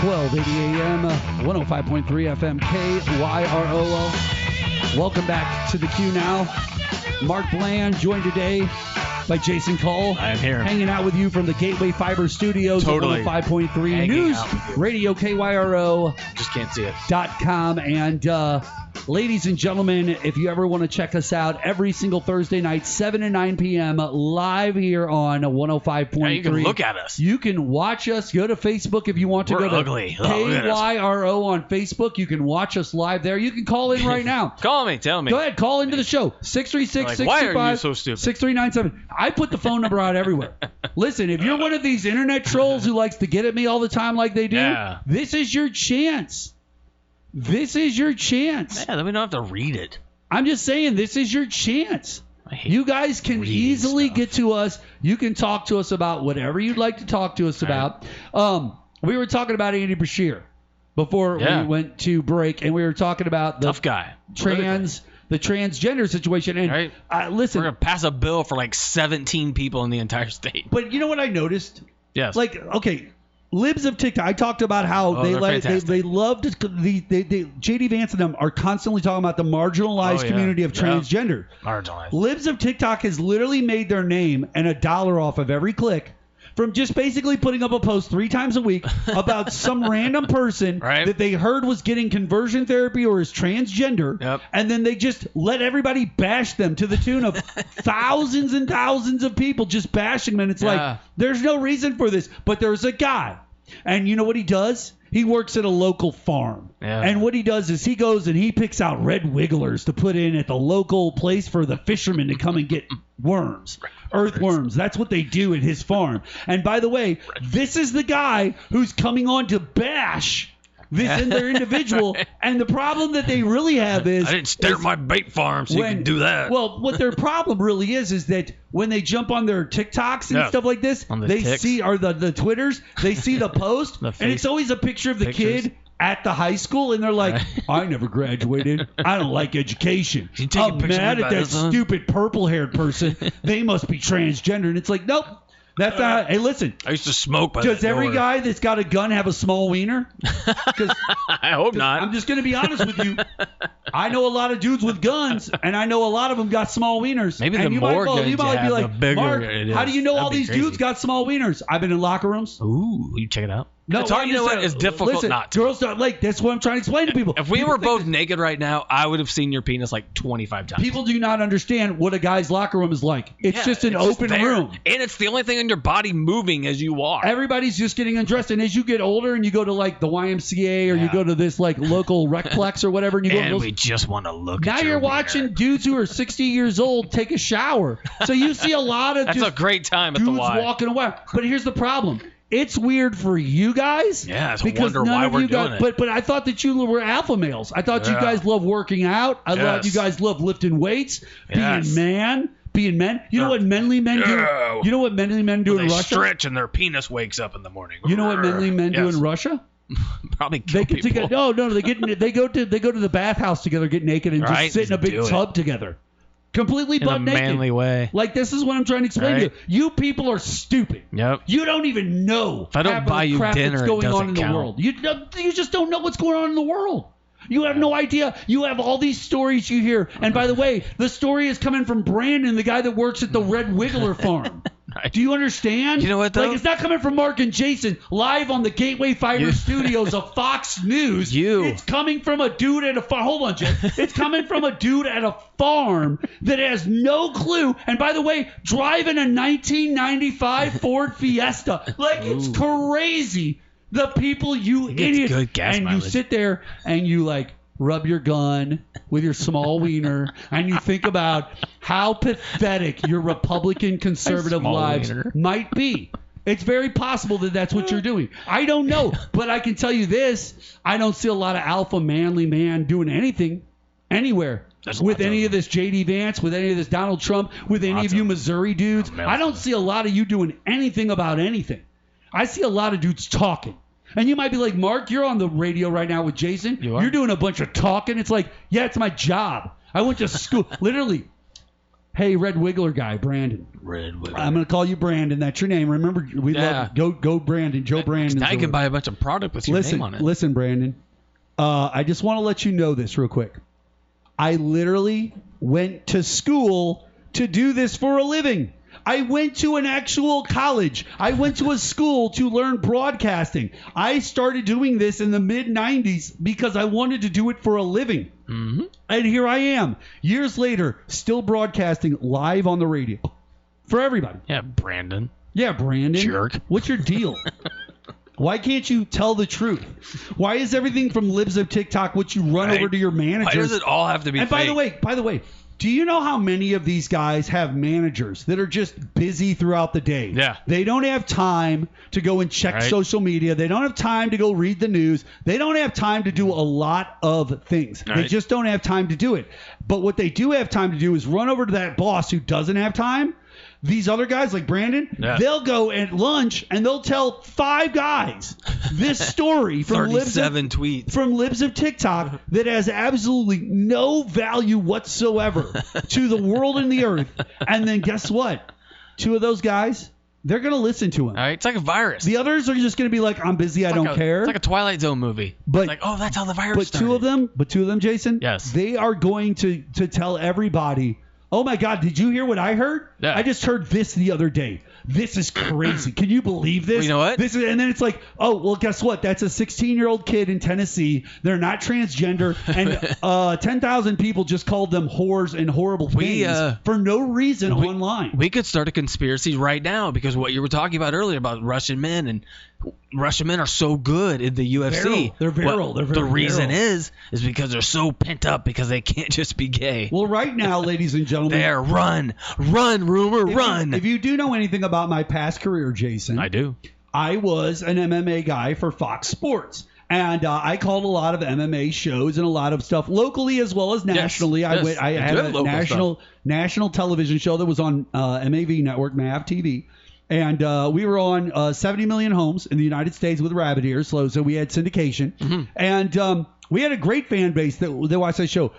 1280 AM, 105.3 FM, KYRO. Welcome back to the QNow. Mark Bland, joined today by Jason Kull. I am here. Hanging out with you from the Gateway Fiber Studios Totally. of 105.3 Hanging News out with you. Radio KYRO.com. Just can't see it. And Ladies and gentlemen, if you ever want to check us out every single Thursday night, 7 and 9 p.m., live here on 105.3. Yeah, you can look at us. You can watch us. Go to Facebook if you want to. We're go to ugly. Oh, look at us. KYRO on Facebook. You can watch us live there. You can call in right now. Call me. Tell me. Go ahead. Call into the show. 636-625. Why are you so stupid? 6397. I put the phone number out everywhere. Listen, if you're one of these internet trolls who likes to get at me all the time like they do, this is your chance. This is your chance. Yeah, then we don't have to read it. I'm just saying, this is your chance. You guys can easily get to us. You can talk to us about whatever you'd like to talk to us about. We were talking about Andy Bashir before we went to break, and we were talking about the tough guy, the transgender situation. And listen, we're gonna pass a bill for like 17 people in the entire state. But you know what I noticed? Yes. Like, okay. Libs of TikTok. I talked about how they loved JD Vance and them are constantly talking about the marginalized community of transgender. Marginalized. Libs of TikTok has literally made their name and $1 off of every click from just basically putting up a post 3 times a week about some random person that they heard was getting conversion therapy or is transgender, and then they just let everybody bash them to the tune of thousands and thousands of people just bashing them. And it's like, there's no reason for this, but there's a guy. And you know what he does? He works at a local farm. And what he does is he goes and he picks out red wigglers to put in at the local place for the fishermen to come and get worms. Earthworms. That's what they do at his farm. And by the way, this is the guy who's coming on to bash this other individual. And the problem that they really have is... I didn't stare at my bait farm so you can do that. Well, what their problem really is that when they jump on their TikToks and stuff like this, they see, or the Twitters, they see the post, and it's always a picture of the kid at the high school, and they're like, I never graduated. I don't like education. I'm mad at that stupid purple-haired person. They must be transgender. And it's like, nope. That's not. Hey, listen. I used to smoke by Does every guy that's got a gun have a small wiener? I hope not. I'm just going to be honest with you. I know a lot of dudes with guns, and I know a lot of them got small wieners. Maybe and the more guns you might be like, the bigger Mark, it is. How do you know That'd all be these crazy. dudes got small wieners? I've been in locker rooms. Ooh, you check it out. No, it's hard. You know what? It's difficult not to. Girls don't like. That's what I'm trying to explain to people. If we were both naked right now, I would have seen your penis like 25 times. People do not understand what a guy's locker room is like. It's just an open room. And it's the only thing in your body moving as you walk. Everybody's just getting undressed. And as you get older and you go to like the YMCA or you go to this like local recplex or whatever, and you go to those, we just want to look now at you're watching dudes who are 60 years old take a shower. So you see a lot of That's just a great time at the dudes Y. walking away. But here's the problem. It's weird for you guys. Yeah, it's a because wonder none why of we're you doing guys, it. But I thought that you were alpha males. I thought you guys love working out. I thought you guys love lifting weights, being men. You know what manly men do? You know what manly men do in Russia? They stretch and their penis wakes up in the morning. You know what manly men do in Russia? Probably kill They get people. they go to the bathhouse together, get naked, and just sit in a big tub together. Completely in butt a naked. manly way. Like, this is what I'm trying to explain to you. You people are stupid. Yep. You don't even know If I don't half buy of the you crap dinner, that's it going on doesn't in the count. world. You just don't know what's going on in the world. You have no idea. You have all these stories you hear. And by the way, the story is coming from Brandon, the guy that works at the Red Wiggler farm. Do you understand? You know what, though? Like, it's not coming from Mark and Jason live on the Gateway Fiber Studios of Fox News. It's coming from a dude at a farm. Hold on, Jim. It's coming from a dude at a farm that has no clue. And by the way, driving a 1995 Ford Fiesta. Like, it's crazy. The people, you idiots. Good gas and mileage. you sit there and you, like, rub your gun with your small wiener, and you think about how pathetic your Republican conservative Small lives wiener. might be. It's very possible that that's what you're doing. I don't know, but I can tell you this. I don't see a lot of alpha manly man doing anything anywhere. With any of this JD Vance, with any of this Donald Trump, with any of you Missouri dudes. I don't see a lot of you doing anything about anything. I see a lot of dudes talking. And you might be like, Mark, you're on the radio right now with Jason. You're doing a bunch of talking. It's like, yeah, it's my job. I went to school. Literally. Hey, Red Wiggler guy, Brandon. Red Wiggler. I'm going to call you Brandon. That's your name. Remember, we love go Brandon. Joe Brandon. Now you can buy a bunch of product with your name on it. Listen, Brandon. I just want to let you know this real quick. I literally went to school to do this for a living. I went to an actual college. I went to a school to learn broadcasting. I started doing this in the mid-'90s because I wanted to do it for a living. Mm-hmm. And here I am, years later, still broadcasting live on the radio for everybody. Yeah, Brandon. Yeah, Brandon. Jerk. What's your deal? Why can't you tell the truth? Why is everything from libs of TikTok what you run over to your managers? Why does it all have to be And fake? by the way, do you know how many of these guys have managers that are just busy throughout the day? Yeah. They don't have time to go and check Right. social media. They don't have time to go read the news. They don't have time to do a lot of things. They Right. just don't have time to do it. But what they do have time to do is run over to that boss who doesn't have time. These other guys like Brandon, Yeah. they'll go at lunch and they'll tell 5 guys this story from libs of 37 tweets. from libs of TikTok that has absolutely no value whatsoever to the world and the earth. And then guess what? 2 of those guys, they're going to listen to him. All right, it's like a virus. The others are just going to be like, I'm busy, I don't care. It's like a Twilight Zone movie. But- It's like, oh, that's how the virus But started. two of them, Jason, Yes. they are going to tell everybody, oh my God, did you hear what I heard? Yeah. I just heard this the other day. This is crazy. Can you believe this? Well, you know what? This is, and then it's like, oh, well, guess what? That's a 16-year-old kid in Tennessee. They're not transgender, and 10,000 people just called them whores and horrible things for no reason online. We could start a conspiracy right now because what you were talking about earlier about Russian men, and Russian men are so good in the UFC. They're virile. They're very the reason virile. is because they're so pent up because they can't just be gay. Well, right now, ladies and gentlemen, There, run, rumor, run. If you do know anything about my past career, Jason, I do. I was an MMA guy for Fox Sports. And I called a lot of MMA shows and a lot of stuff locally as well as nationally. yes. I You had do a have local national television show that was on MAV Network, MAV TV. And we were on 70 million homes in the United States with rabbit ears. So we had syndication. Mm-hmm. And we had a great fan base that watched that show.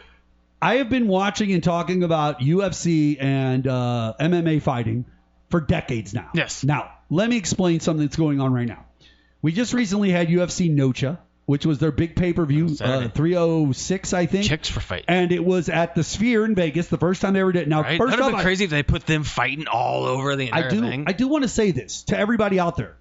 I have been watching and talking about UFC and MMA fighting for decades now. Yes. Now, let me explain something that's going on right now. We just recently had UFC Nocha, which was their big pay-per-view, Saturday. 306, I think. Chicks for fight. And it was at the Sphere in Vegas, the first time they ever did it. Now, Right? first That'd have off, been crazy if they put them fighting all over the entire thing. I do want to say this to everybody out there.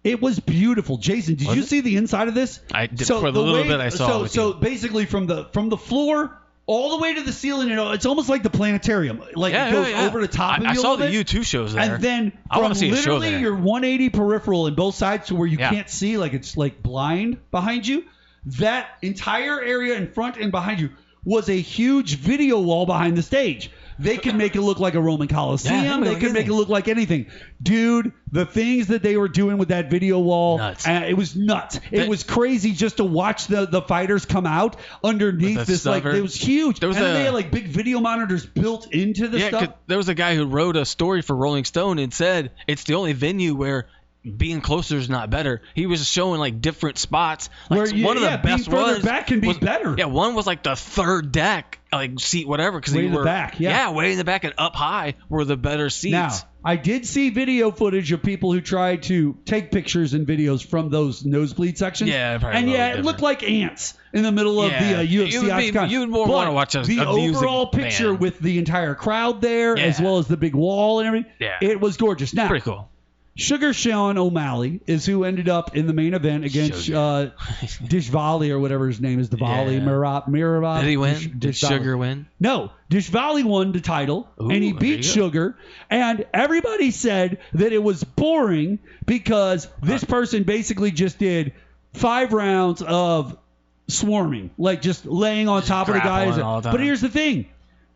It was beautiful. Jason, did you see the inside of this? I did, for the little bit I saw. with So you. basically from the floor all the way to the ceiling, it's almost like the planetarium. Like it goes over the top of you I a saw little the bit. U2 shows there. And then I want from to see a show literally there. your 180 peripheral in both sides to where you Yeah. can't see, like it's like blind behind you, that entire area in front and behind you was a huge video wall behind the stage. They could make it look like a Roman Coliseum. They could make it look like anything. Dude, the things that they were doing with that video wall, Nuts. it was nuts. It was crazy just to watch the fighters come out underneath With the this. Like, stuff. it was huge. There was and then a- they had like big video monitors built into the Yeah, stuff. 'cause there was a guy who wrote a story for Rolling Stone and said it's the only venue where being closer is not better. He was showing like different spots. Like Where one of the being best further ones back can be was, better. Yeah, one was like the third deck, like seat whatever, because Way they in the were back, yeah. way in the back and up high were the better seats. Now, I did see video footage of people who tried to take pictures and videos from those nosebleed sections. Yeah, probably and a little it looked like ants in the middle of Yeah. the UFC You would be- Octagon. you would more But wanna watch a the music overall picture band. with the entire crowd there, Yeah. as well as the big wall and everything. Yeah. It was gorgeous. Now, Pretty cool. Sugar Sean O'Malley is who ended up in the main event against Dishvali or whatever his name is. Diwali, Yeah. Mirab. Did he win? Did Sugar win? No, Dishvali won the title, Ooh, and he there beat you go. Sugar. And everybody said that it was boring because this person basically just did 5 rounds of swarming, like just laying on top of the guys. grappling all the time. But here's the thing.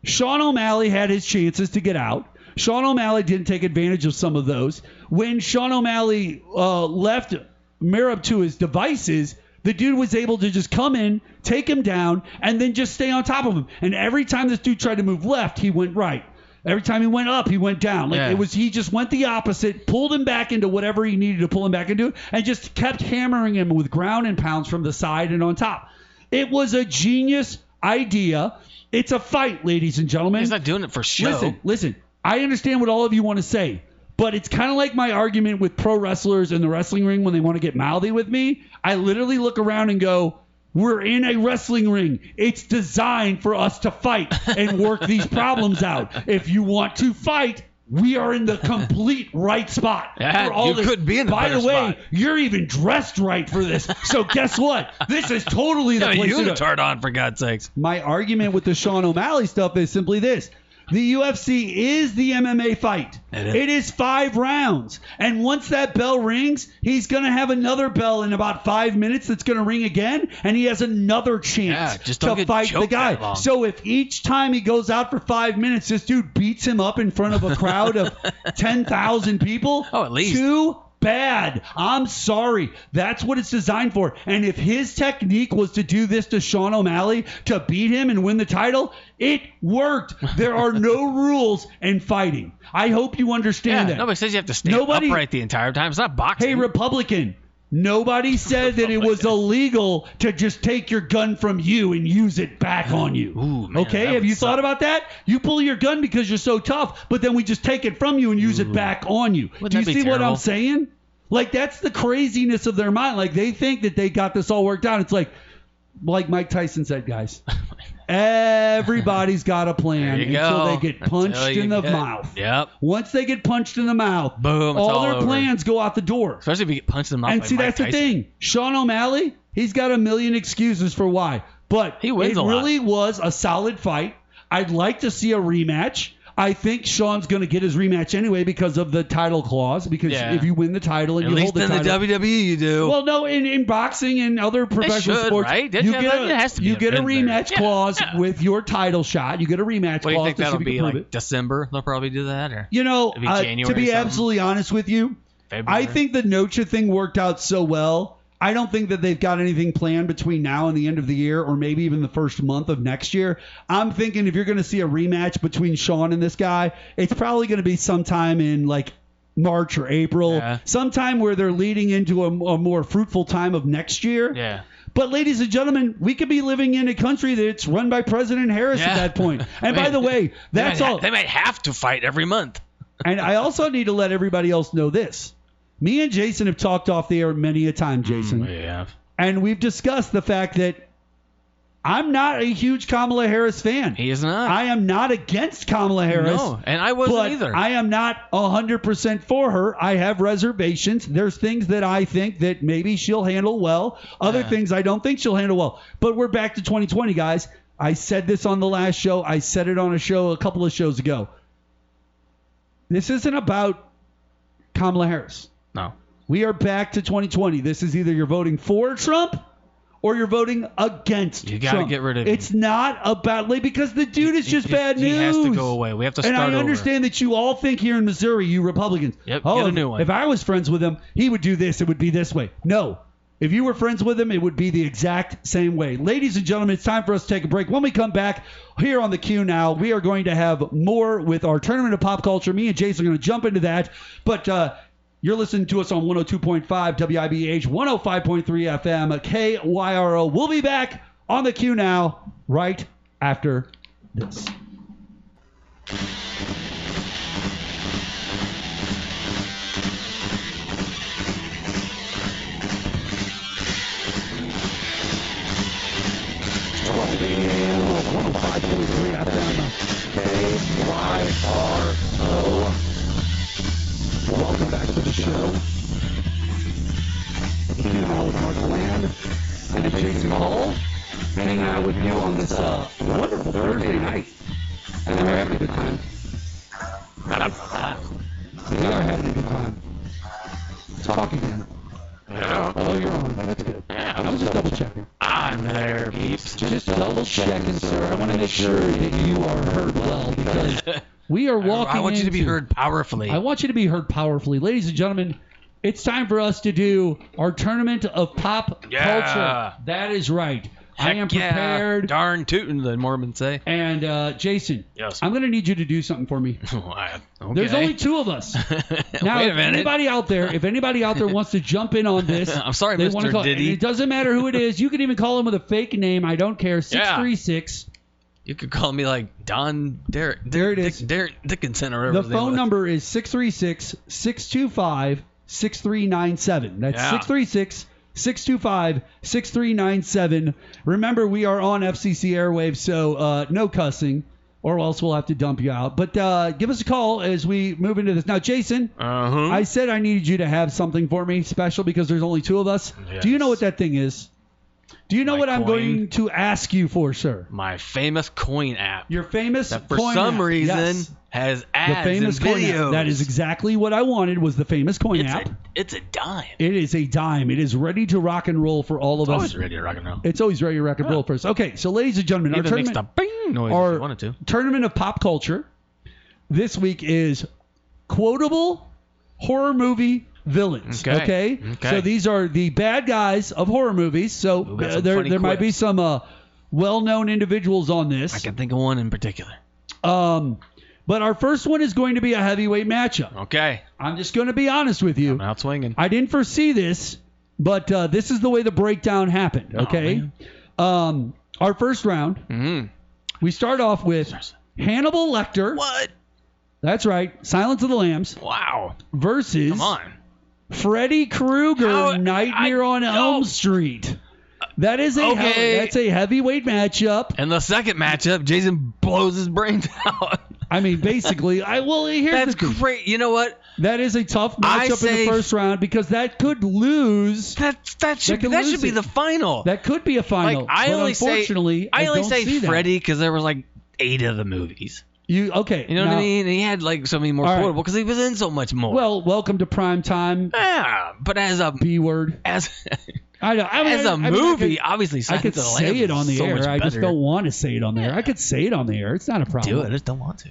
Sean O'Malley had his chances to get out. Sean O'Malley didn't take advantage of some of those. When Sean O'Malley left Mirab to his devices, the dude was able to just come in, take him down, and then just stay on top of him. And every time this dude tried to move left, he went right. Every time he went up, he went down. Like Yeah. he just went the opposite, pulled him back into whatever he needed to pull him back into, and just kept hammering him with ground and pounds from the side and on top. It was a genius idea. It's a fight, ladies and gentlemen. He's not doing it for show. Listen. I understand what all of you want to say, but it's kind of like my argument with pro wrestlers in the wrestling ring when they want to get mouthy with me. I literally look around and go, we're in a wrestling ring. It's designed for us to fight and work these problems out. If you want to fight, we are in the complete right spot Yeah, for all you this. could be in the By better the way, spot. you're even dressed right for this. So guess what? This is totally the Yeah, place to go. unitard on, for God's sakes. My argument with the Sean O'Malley stuff is simply this. The UFC is the MMA fight. It is 5 rounds. And once that bell rings, he's going to have another bell in about 5 minutes that's going to ring again, and he has another chance just don't to get fight the choked guy. that long. So if each time he goes out for 5 minutes, this dude beats him up in front of a crowd of 10,000 people, Oh, at least. too bad. I'm sorry. That's what it's designed for. And if his technique was to do this to Sean O'Malley to beat him and win the title, it worked. There are no rules in fighting. I hope you understand that. Nobody says you have to stand upright the entire time. It's not boxing. Hey, Republican, nobody said that it was illegal to just take your gun from you and use it back on you. Ooh, man, okay, that have would you thought suck. about that? You pull your gun because you're so tough, but then we just take it from you and use it back on you. Wouldn't Do you that be see what I'm terrible? saying? Like, that's the craziness of their mind. Like, they think that they got this all worked out. It's like Mike Tyson said, guys. Everybody's got a plan There you until go. they get Until punched you in the get- mouth. Yep. Once they get punched in the mouth, Boom, it's all all their over. plans go out the door. Especially if you get punched in the mouth And by see, Mike that's Tyson. the thing. Sean O'Malley, he's got a million excuses for why. But He wins it a lot. really was a solid fight. I'd like to see a rematch. I think Sean's going to get his rematch anyway because of the title clause. Because Yeah. if you win the title and At you least hold the in title. the WWE you do. Well, no, in boxing and other professional should, sports, right? you Yeah, get it has to be you a get a bit there. rematch Yeah, clause yeah. with your title shot. You get a rematch What do you clause think to see that'll if you be can prove like? it. December they'll probably do that, or You know, It'd be to January be or something. absolutely honest with you, February? I think the Nocha thing worked out so well. I don't think that they've got anything planned between now and the end of the year, or maybe even the first month of next year. I'm thinking if you're going to see a rematch between Sean and this guy, it's probably going to be sometime in like March or April, Yeah. sometime where they're leading into a more fruitful time of next year. Yeah. But ladies and gentlemen, we could be living in a country that's run by President Harris at Yeah. that point. And by the way, that's all. They might have to fight every month. And I also need to let everybody else know this. Me and Jason have talked off the air many a time, Jason. Yeah. And we've discussed the fact that I'm not a huge Kamala Harris fan. He is not. I am not against Kamala Harris. No, and I wasn't but either. I am not 100% for her. I have reservations. There's things that I think that maybe she'll handle well. Other Yeah. things I don't think she'll handle well. But we're back to 2020, guys. I said this on the last show. I said it on a show a couple of shows ago. This isn't about Kamala Harris. No. We are back to 2020. This is either you're voting for Trump or you're voting against You gotta Trump. get rid of him. It's not about because the dude is just bad news. He has to go away. We have to start And I over. understand that you all think here in Missouri, you Republicans, Yep, oh, get a if, new one. if I was friends with him, he would do this. It would be this way. No. If you were friends with him, it would be the exact same way. Ladies and gentlemen, it's time for us to take a break. When we come back here on the Q Now, we are going to have more with our Tournament of Pop Culture. Me and Jason are going to jump into that. But you're listening to us on 102.5 WIBH, 105.3 FM, KYRO. We'll be back on the Q Now right after this. Welcome back to the show. You know, with Bland and Jason Kull, hanging out with you on this wonderful Thursday night. And we're having a good time. We are having a good time. Talking now. Yeah. Oh, you're on. That's good. Yeah, I was just double checking. I'm there, peeps. Just double checking, sir. I want to make sure that you are heard well because We are walking I want you to be into- heard powerfully. I want you to be heard powerfully. Ladies and gentlemen, it's time for us to do our Tournament of Pop Yeah. Culture. That is right. I am Heck yeah. prepared. Darn tootin', the Mormons say. And Jason, Yes. I'm going to need you to do something for me. Okay. There's only two of us. Now, Wait a if minute. anybody out there wants to jump in on this, I'm sorry, they Mr. wanna call, Diddy. and it doesn't matter who it is. You can even call him with a fake name. I don't care. 636. You could call me like Don Derek. There it is. Derek Dickinson or whatever. The his name phone was. number is 636-625-6397. That's Yeah. 636-625-6397. Remember, we are on FCC airwaves, so no cussing. or else we'll have to dump you out. But give us a call as we move into this. Now, Jason, I said I needed you to have something for me special because there's only two of us. Yes. Do you know what that thing is? Do you know My what I'm coin? going to ask you for, sir? My famous coin app. Your famous That for coin some app. reason Yes. has The ads famous and coin videos. app. That is exactly what I wanted. Was the famous coin app? It's a dime. It is a dime. It is ready to rock and roll for all of us. Always ready to rock and roll. It's always ready to rock and roll for us. Okay, so ladies and gentlemen, our Even makes tournament, the bing noise if you wanted to. tournament of pop culture this week is Quotable Horror Movie Villains. Okay. So these are the bad guys of horror movies. So Who got some there funny might be quips. some well-known individuals on this. I can think of one in particular. But our first one is going to be a heavyweight matchup. Okay. I'm just going to be honest with you. I'm out swinging. I didn't foresee this, but this is the way the breakdown happened. Okay. Our first round, we start off with Hannibal Lecter. What? That's right. Silence of the Lambs Wow. versus Come on. Freddy Krueger, How- Nightmare on Elm Street. That is Okay. that's a heavyweight matchup. And the second matchup, Jason blows his brains out. I mean, basically, here's That's the thing. great. You know what? That is a tough I matchup in say- the first round because that could lose. That should could lose be it. the final. That could be a final. Like I but only say unfortunately, I only don't say see that. Freddy because there was like 8 of the movies. You know what I mean? And he had like so many more All right. quotable because he was in so much more. Well, welcome to prime time. yeah, but as a B word. as I know. I mean, as a I mean, movie, obviously, I could Silence of the say Lambs it on the is so air. much I just better. don't want to say it on there. I could say it on the air. It's not a problem. do it. I just don't want to.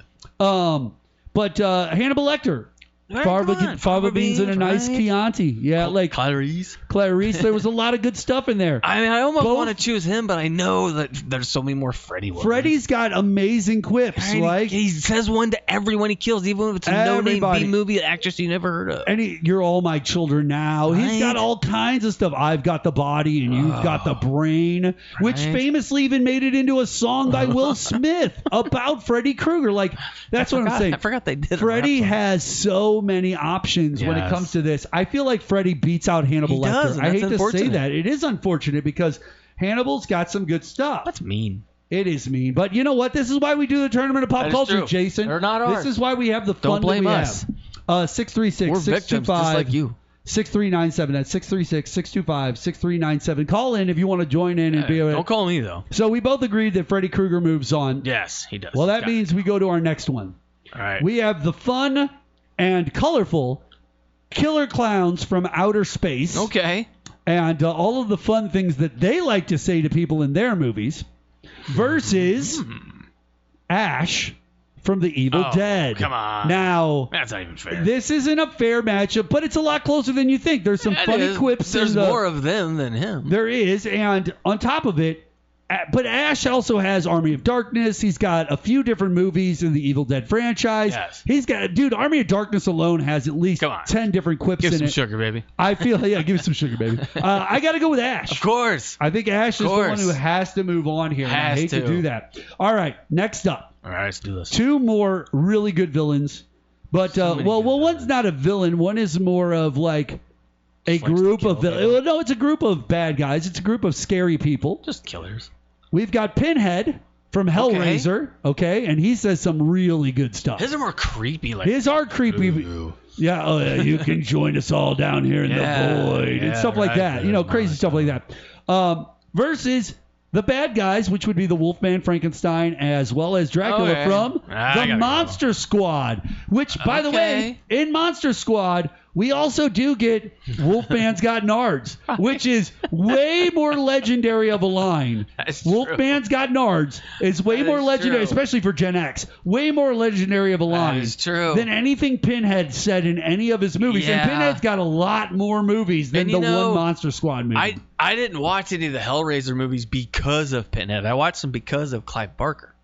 But Hannibal Lecter. Right, Fava, come on, fava beans and a nice right? Chianti. Yeah, like Clarice. Clarice. There was a lot of good stuff in there. I mean, I almost Both- want to choose him, but I know that there's so many more Freddy ones. Freddy's got amazing quips. And Like, he says one to everyone he kills, even if it's a no-name Everybody. B-movie actress you never heard of. you're all my children now. He's got Right. all kinds of stuff. I've got the body and you've got the brain, which Right. famously even made it into a song by Will Smith about Freddy Krueger. Like, that's what I'm saying. I forgot they did. a Freddy rap song. has so many options when it Yes. comes to this. I feel like Freddy beats out Hannibal He Lecter. does, and I that's hate to say unfortunate. that. It is unfortunate because Hannibal's got some good stuff. That's mean. It is mean. But you know what? This is why we do the tournament of pop That is culture, true. Jason. They're not This ours. is why we have the fun Don't blame that we us. have. 636 We're victims, just like you. 6397. That's 636-625-6397. Call in if you want to join in and be able Don't call me though. So we both agreed that Freddy Krueger moves on. Yes, he does. Well, that Got it. means we go to our next one. All right. We have the fun and colorful killer clowns from outer space. Okay. And all of the fun things that they like to say to people in their movies versus Ash from The Evil Oh, Dead. come on. Now, That's not even fair. this isn't a fair matchup, but it's a lot closer than you think. There's some It funny is. quips. There's in the, more of them than him. There is, and on top of it, but Ash also has Army of Darkness. He's got a few different movies in the Evil Dead franchise. Yes. He's got, dude, Army of Darkness alone has at least Come on. 10 different quips Give in some it. sugar, baby. I feel, yeah, give me some sugar, baby. I got to go with Ash. Of course. I think Ash is the one who has to move on here. And I Has hate to to. do that. All right, next up, All right, let's do this. two more really good villains. But, many well, good one's not a villain. One is more of like a Just likes to group of kill people. villains. No, it's a group of bad guys. It's a group of scary people. Just killers. We've got Pinhead from Hellraiser, okay? And he says some really good stuff. His are more creepy. Like His are creepy. Ooh. Yeah, oh yeah, you can join us all down here in Yeah, the void and yeah, stuff like right, that. You know, good, crazy nice, stuff like that. Versus the bad guys, which would be the Wolfman Frankenstein as well as Dracula Okay. from I the gotta go. Monster Squad. Which, by the way, Okay. in Monster Squad, we also do get Wolfman's Got Nards, which is way more legendary of a line. That's true. Wolfman's Got Nards is way That more is legendary, true. especially for Gen X. Way more legendary of a line is true. than anything Pinhead said in any of his movies. Yeah. And Pinhead's got a lot more movies than And you the know, one Monster Squad movie. I didn't watch any of the Hellraiser movies because of Pinhead. I watched them because of Clive Barker.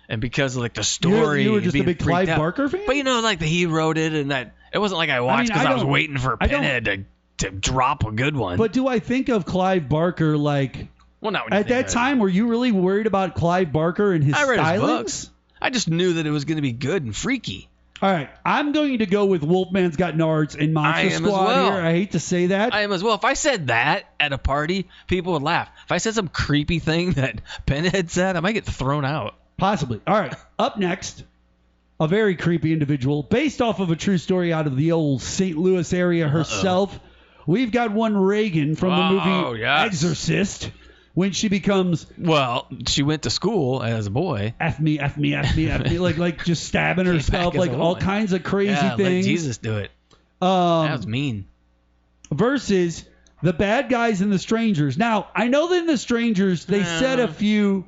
And because of like the story. You were and just a being big freaked Clive out. Barker fan? But you know, like he wrote it and that it wasn't like I watched because I, was don't- waiting for I don't- Pinhead to drop a good one. But do I think of Clive Barker like well, not when you at think that of it. time? Were you really worried about Clive Barker and his I read his stylings? books. I just knew that it was going to be good and freaky. All right, I'm going to go with Wolfman's Got Nards and Monster I am as Squad well. here. I hate to say that. I am as well. If I said that at a party, people would laugh. If I said some creepy thing that Pinhead said, I might get thrown out. Possibly. All right. Up next, a very creepy individual based off of a true story out of the old St. Louis area herself. We've got one Reagan from the movie Exorcist when she becomes... Well, she went to school as a boy. F me, like just stabbing herself, like all kinds of crazy things. Let Jesus do it. That was mean. Versus the bad guys and the strangers. Now, I know that in the strangers, they said a few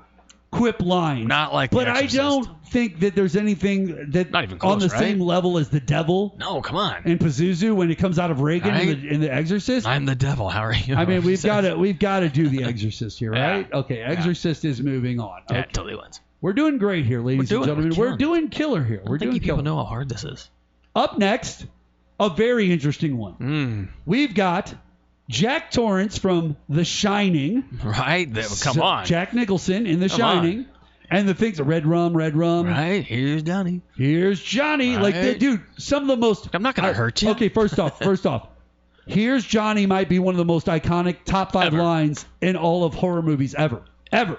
quip lines. Not like but The I Exorcist. don't think that there's anything that Not even close, on the right? same level as the devil. No, come on. And Pazuzu when it comes out of Reagan Right? in the Exorcist. I'm the devil. How are you? I mean, we've got to do the Exorcist here, right? Yeah. Okay, Exorcist is moving on. Yeah, Okay. totally wins. We're doing great here, ladies and gentlemen. we're We're killing doing killer here. I We're think doing you people killer. know how hard this is. Up next, a very interesting one. We've got Jack Torrance from The Shining. Right? Come on. Jack Nicholson in The Shining. And the things, red rum. Right? Here's Johnny. Here's Johnny. Right. Like, dude, some of the most... I'm not going to hurt you. Okay, first off. Here's Johnny might be one of the most iconic top 5 lines in all of horror movies ever.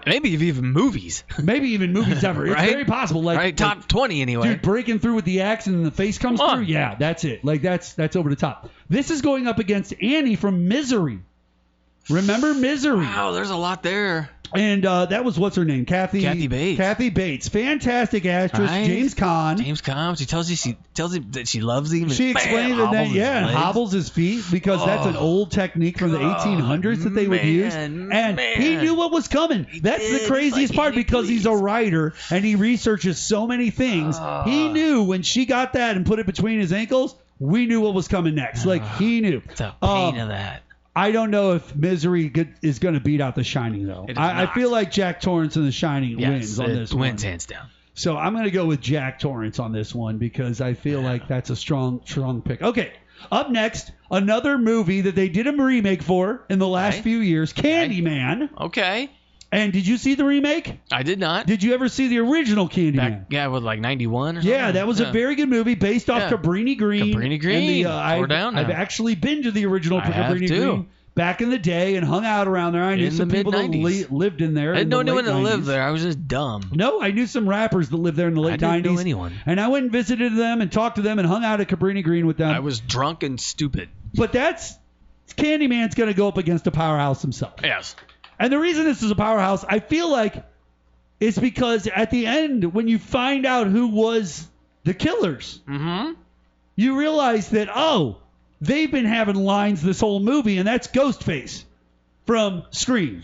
Maybe even movies. Maybe even movies ever. It's Right? very possible. Like, Right? Top 20 anyway. Dude, breaking through with the axe and then the face comes Come on. through. Yeah, that's it. Like, that's over the top. This is going up against Annie from Misery. Remember Misery? Wow, there's a lot there. And that was, what's her name? Kathy Bates. Kathy Bates. Fantastic actress. Right? James Caan. She tells him that she loves him. She and explained bam, that, hobbles his and legs. hobbles his feet because that's an old technique from the 1800s that they would use. And he knew what was coming. That's the craziest part because he's a writer and he researches so many things. He knew when she got that and put it between his ankles, we knew what was coming next. Like, he knew. It's a pain of that. I don't know if Misery is going to beat out The Shining, though. It is I not. feel like Jack Torrance in The Shining wins on this one. Wins hands down. So I'm going to go with Jack Torrance on this one because I feel like that's a strong pick. Okay, up next, another movie that they did a remake for in the last few years, Candyman. Okay. And did you see the remake? I did not. Did you ever see the original Candyman? With like 91 or something? Yeah, that was a very good movie based off Cabrini Green. Cabrini Green. I've actually been to the original Cabrini too. Green back in the day and hung out around there. I knew In some the people that mid-90s. lived in there. I didn't know anyone that lived there. there. I was just dumb. No, I knew some rappers that lived there in the late 90s. I didn't know anyone. And I went and visited them and talked to them and hung out at Cabrini Green with them. I was drunk and stupid. But Candyman's going to go up against a powerhouse himself. Yes. And the reason this is a powerhouse, I feel like, is because at the end, when you find out who was the killers, you realize that, they've been having lines this whole movie, and that's Ghostface from Scream,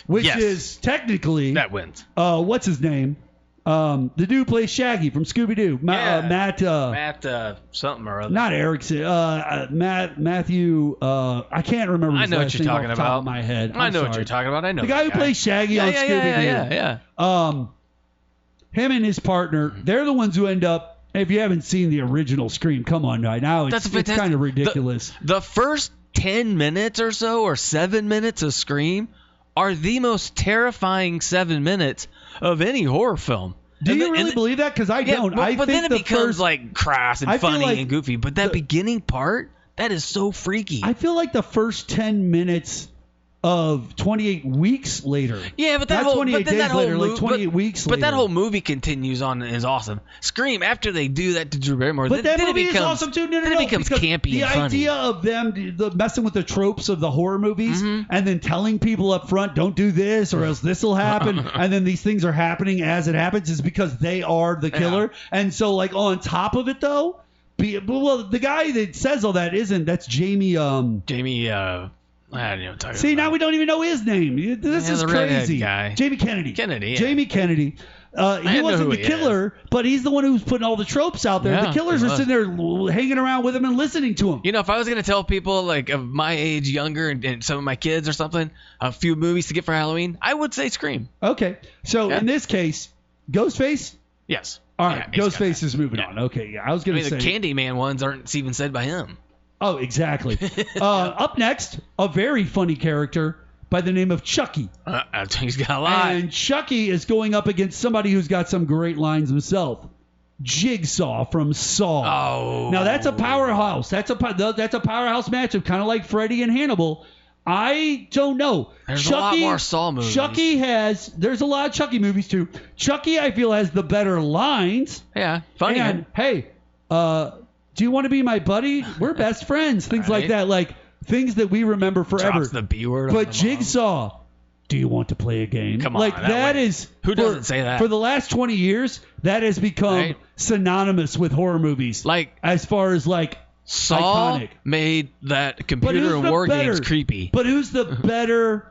which is technically... That wins. What's his name? The dude who plays Shaggy from Scooby-Doo. Matt something or other. Not Erickson. Matthew. I can't remember his I know last what you're name talking off the top about. of my head. I I'm know what sorry. you're talking about. I know The guy who plays Shaggy on Scooby-Doo. Yeah. Him and his partner, they're the ones who end up... If you haven't seen the original Scream, come on now. It's kind of ridiculous. The first 10 minutes or so, or 7 minutes of Scream, are the most terrifying 7 minutes of any horror film. Do you really believe that? Because I don't. But then it becomes first, like crass and I feel funny like and goofy. But that beginning part, that is so freaky. I feel like the first 10 minutes of 28 weeks later. Yeah, but that not whole 28 but then days that whole later, movie, like 28 weeks but later. that whole movie continues on and is awesome. Scream, after they do that to Drew Barrymore, But then that movie it becomes, is awesome too. No, then it becomes because campy the and funny. idea of them messing with the tropes of the horror movies and then telling people up front, don't do this or else this will happen, and then these things are happening as it happens is because they are the killer. And so, like, on top of it, though, the guy that says all that that's Jamie. I don't know what I'm talking See, about. now we don't even know his name. This is the redhead crazy. guy. Jamie Kennedy. Kennedy, yeah. Jamie Kennedy. He know wasn't who the he killer, but he's the one who's putting all the tropes out there. Yeah, the killers he are was. sitting there hanging around with him and listening to him. You know, if I was going to tell people like of my age, younger, and some of my kids or something, a few movies to get for Halloween, I would say Scream. Okay. So in this case, Ghostface? Yes. All right. Ghostface is moving on. Okay. Yeah. I was going to say. The Candyman ones aren't even said by him. Oh, exactly. Up next, a very funny character by the name of Chucky. He's got a lot. And Chucky is going up against somebody who's got some great lines himself. Jigsaw from Saw. Oh. Now that's a powerhouse. That's a powerhouse matchup, kind of like Freddy and Hannibal. I don't know. There's a lot more Saw movies. There's a lot of Chucky movies too. Chucky, I feel, has the better lines. Yeah, funny. And hey, do you want to be my buddy? We're best friends. Things like that, like things that we remember forever. Drops the B word. But Jigsaw, do you want to play a game? Come on, like that is who doesn't say that? For the last 20 years, that has become synonymous with horror movies. Like as far as like Saw iconic. made that computer and war games creepy. But who's the better,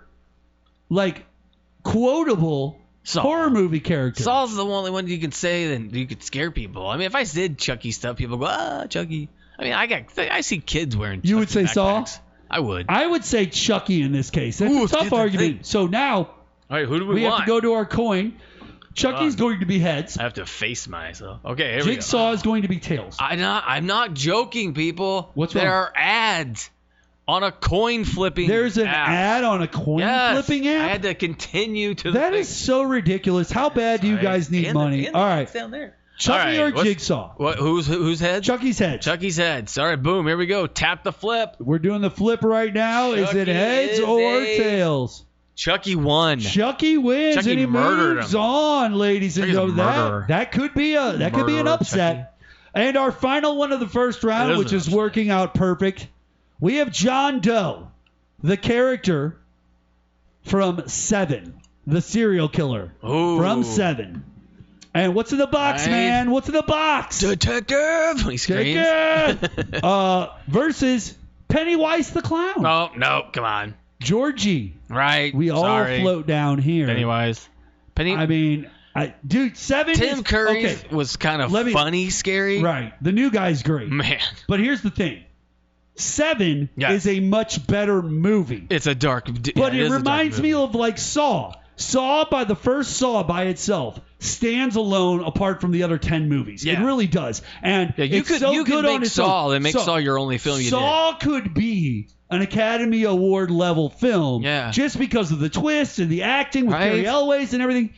like, quotable horror movie character? Saw's the only one you can say that you could scare people. I mean, if I said Chucky stuff, people go, Chucky. I mean, I see kids wearing. You would say backpacks. Saw? I would. I would say Chucky in this case. That's a tough argument. So now, all right, who do we have to go to our coin. Chucky's going to be heads. I have to face myself. Okay, here we go. Jigsaw is going to be tails. I'm not joking, people. What's there wrong? are ads on a coin flipping. There's an app. ad on a coin flipping app. I had to continue to. That is so ridiculous. How bad do you guys need money? All right, down there. Chucky or Jigsaw? Who's head? Chucky's head. Chucky's head. Sorry, boom. Here we go. Tap the flip. We're doing the flip right now. Is it Chucky heads is or tails? Chucky won. Chucky wins Chucky and he murdered moves him. on, ladies and Chucky's a gentlemen. murderer. That could be an upset. And our final one of the first round, which is working out perfect. We have John Doe, the character from Seven, the serial killer from Seven. And what's in the box, man? What's in the box? Detective. He screams. Versus Pennywise the Clown. Oh, no. Come on. Georgie. Right. We all float down here. Pennywise. I mean, dude, Seven. Tim Curry was kind of funny, scary. Right. The new guy's great. Man. But here's the thing. Seven is a much better movie. It's a dark. But it reminds me of like Saw. The first Saw by itself stands alone apart from the other 10 movies. Yeah. It really does. And you it's could so you good could on make its Saw own. and make Saw your only film you Saw could be an Academy Award level film just because of the twists and the acting with Cary Elwes and everything.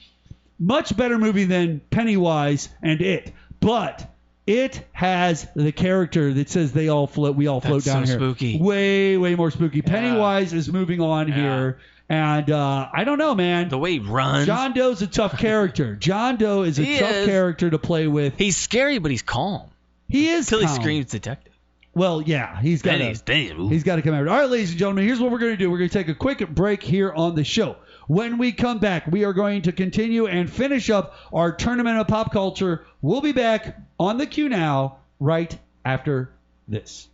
Much better movie than Pennywise and It. But it has the character that says we all float down here. Spooky. Way, way more spooky. Pennywise is moving on here. And I don't know, man. The way he runs. John Doe's a tough character. John Doe is a tough character to play with. He's scary, but he's calm. He is Until calm. he screams detective. Well, yeah, he's got to come out. All right, ladies and gentlemen, here's what we're going to do. We're going to take a quick break here on the show. When we come back, we are going to continue and finish up our tournament of pop culture. We'll be back on the QNow right after this.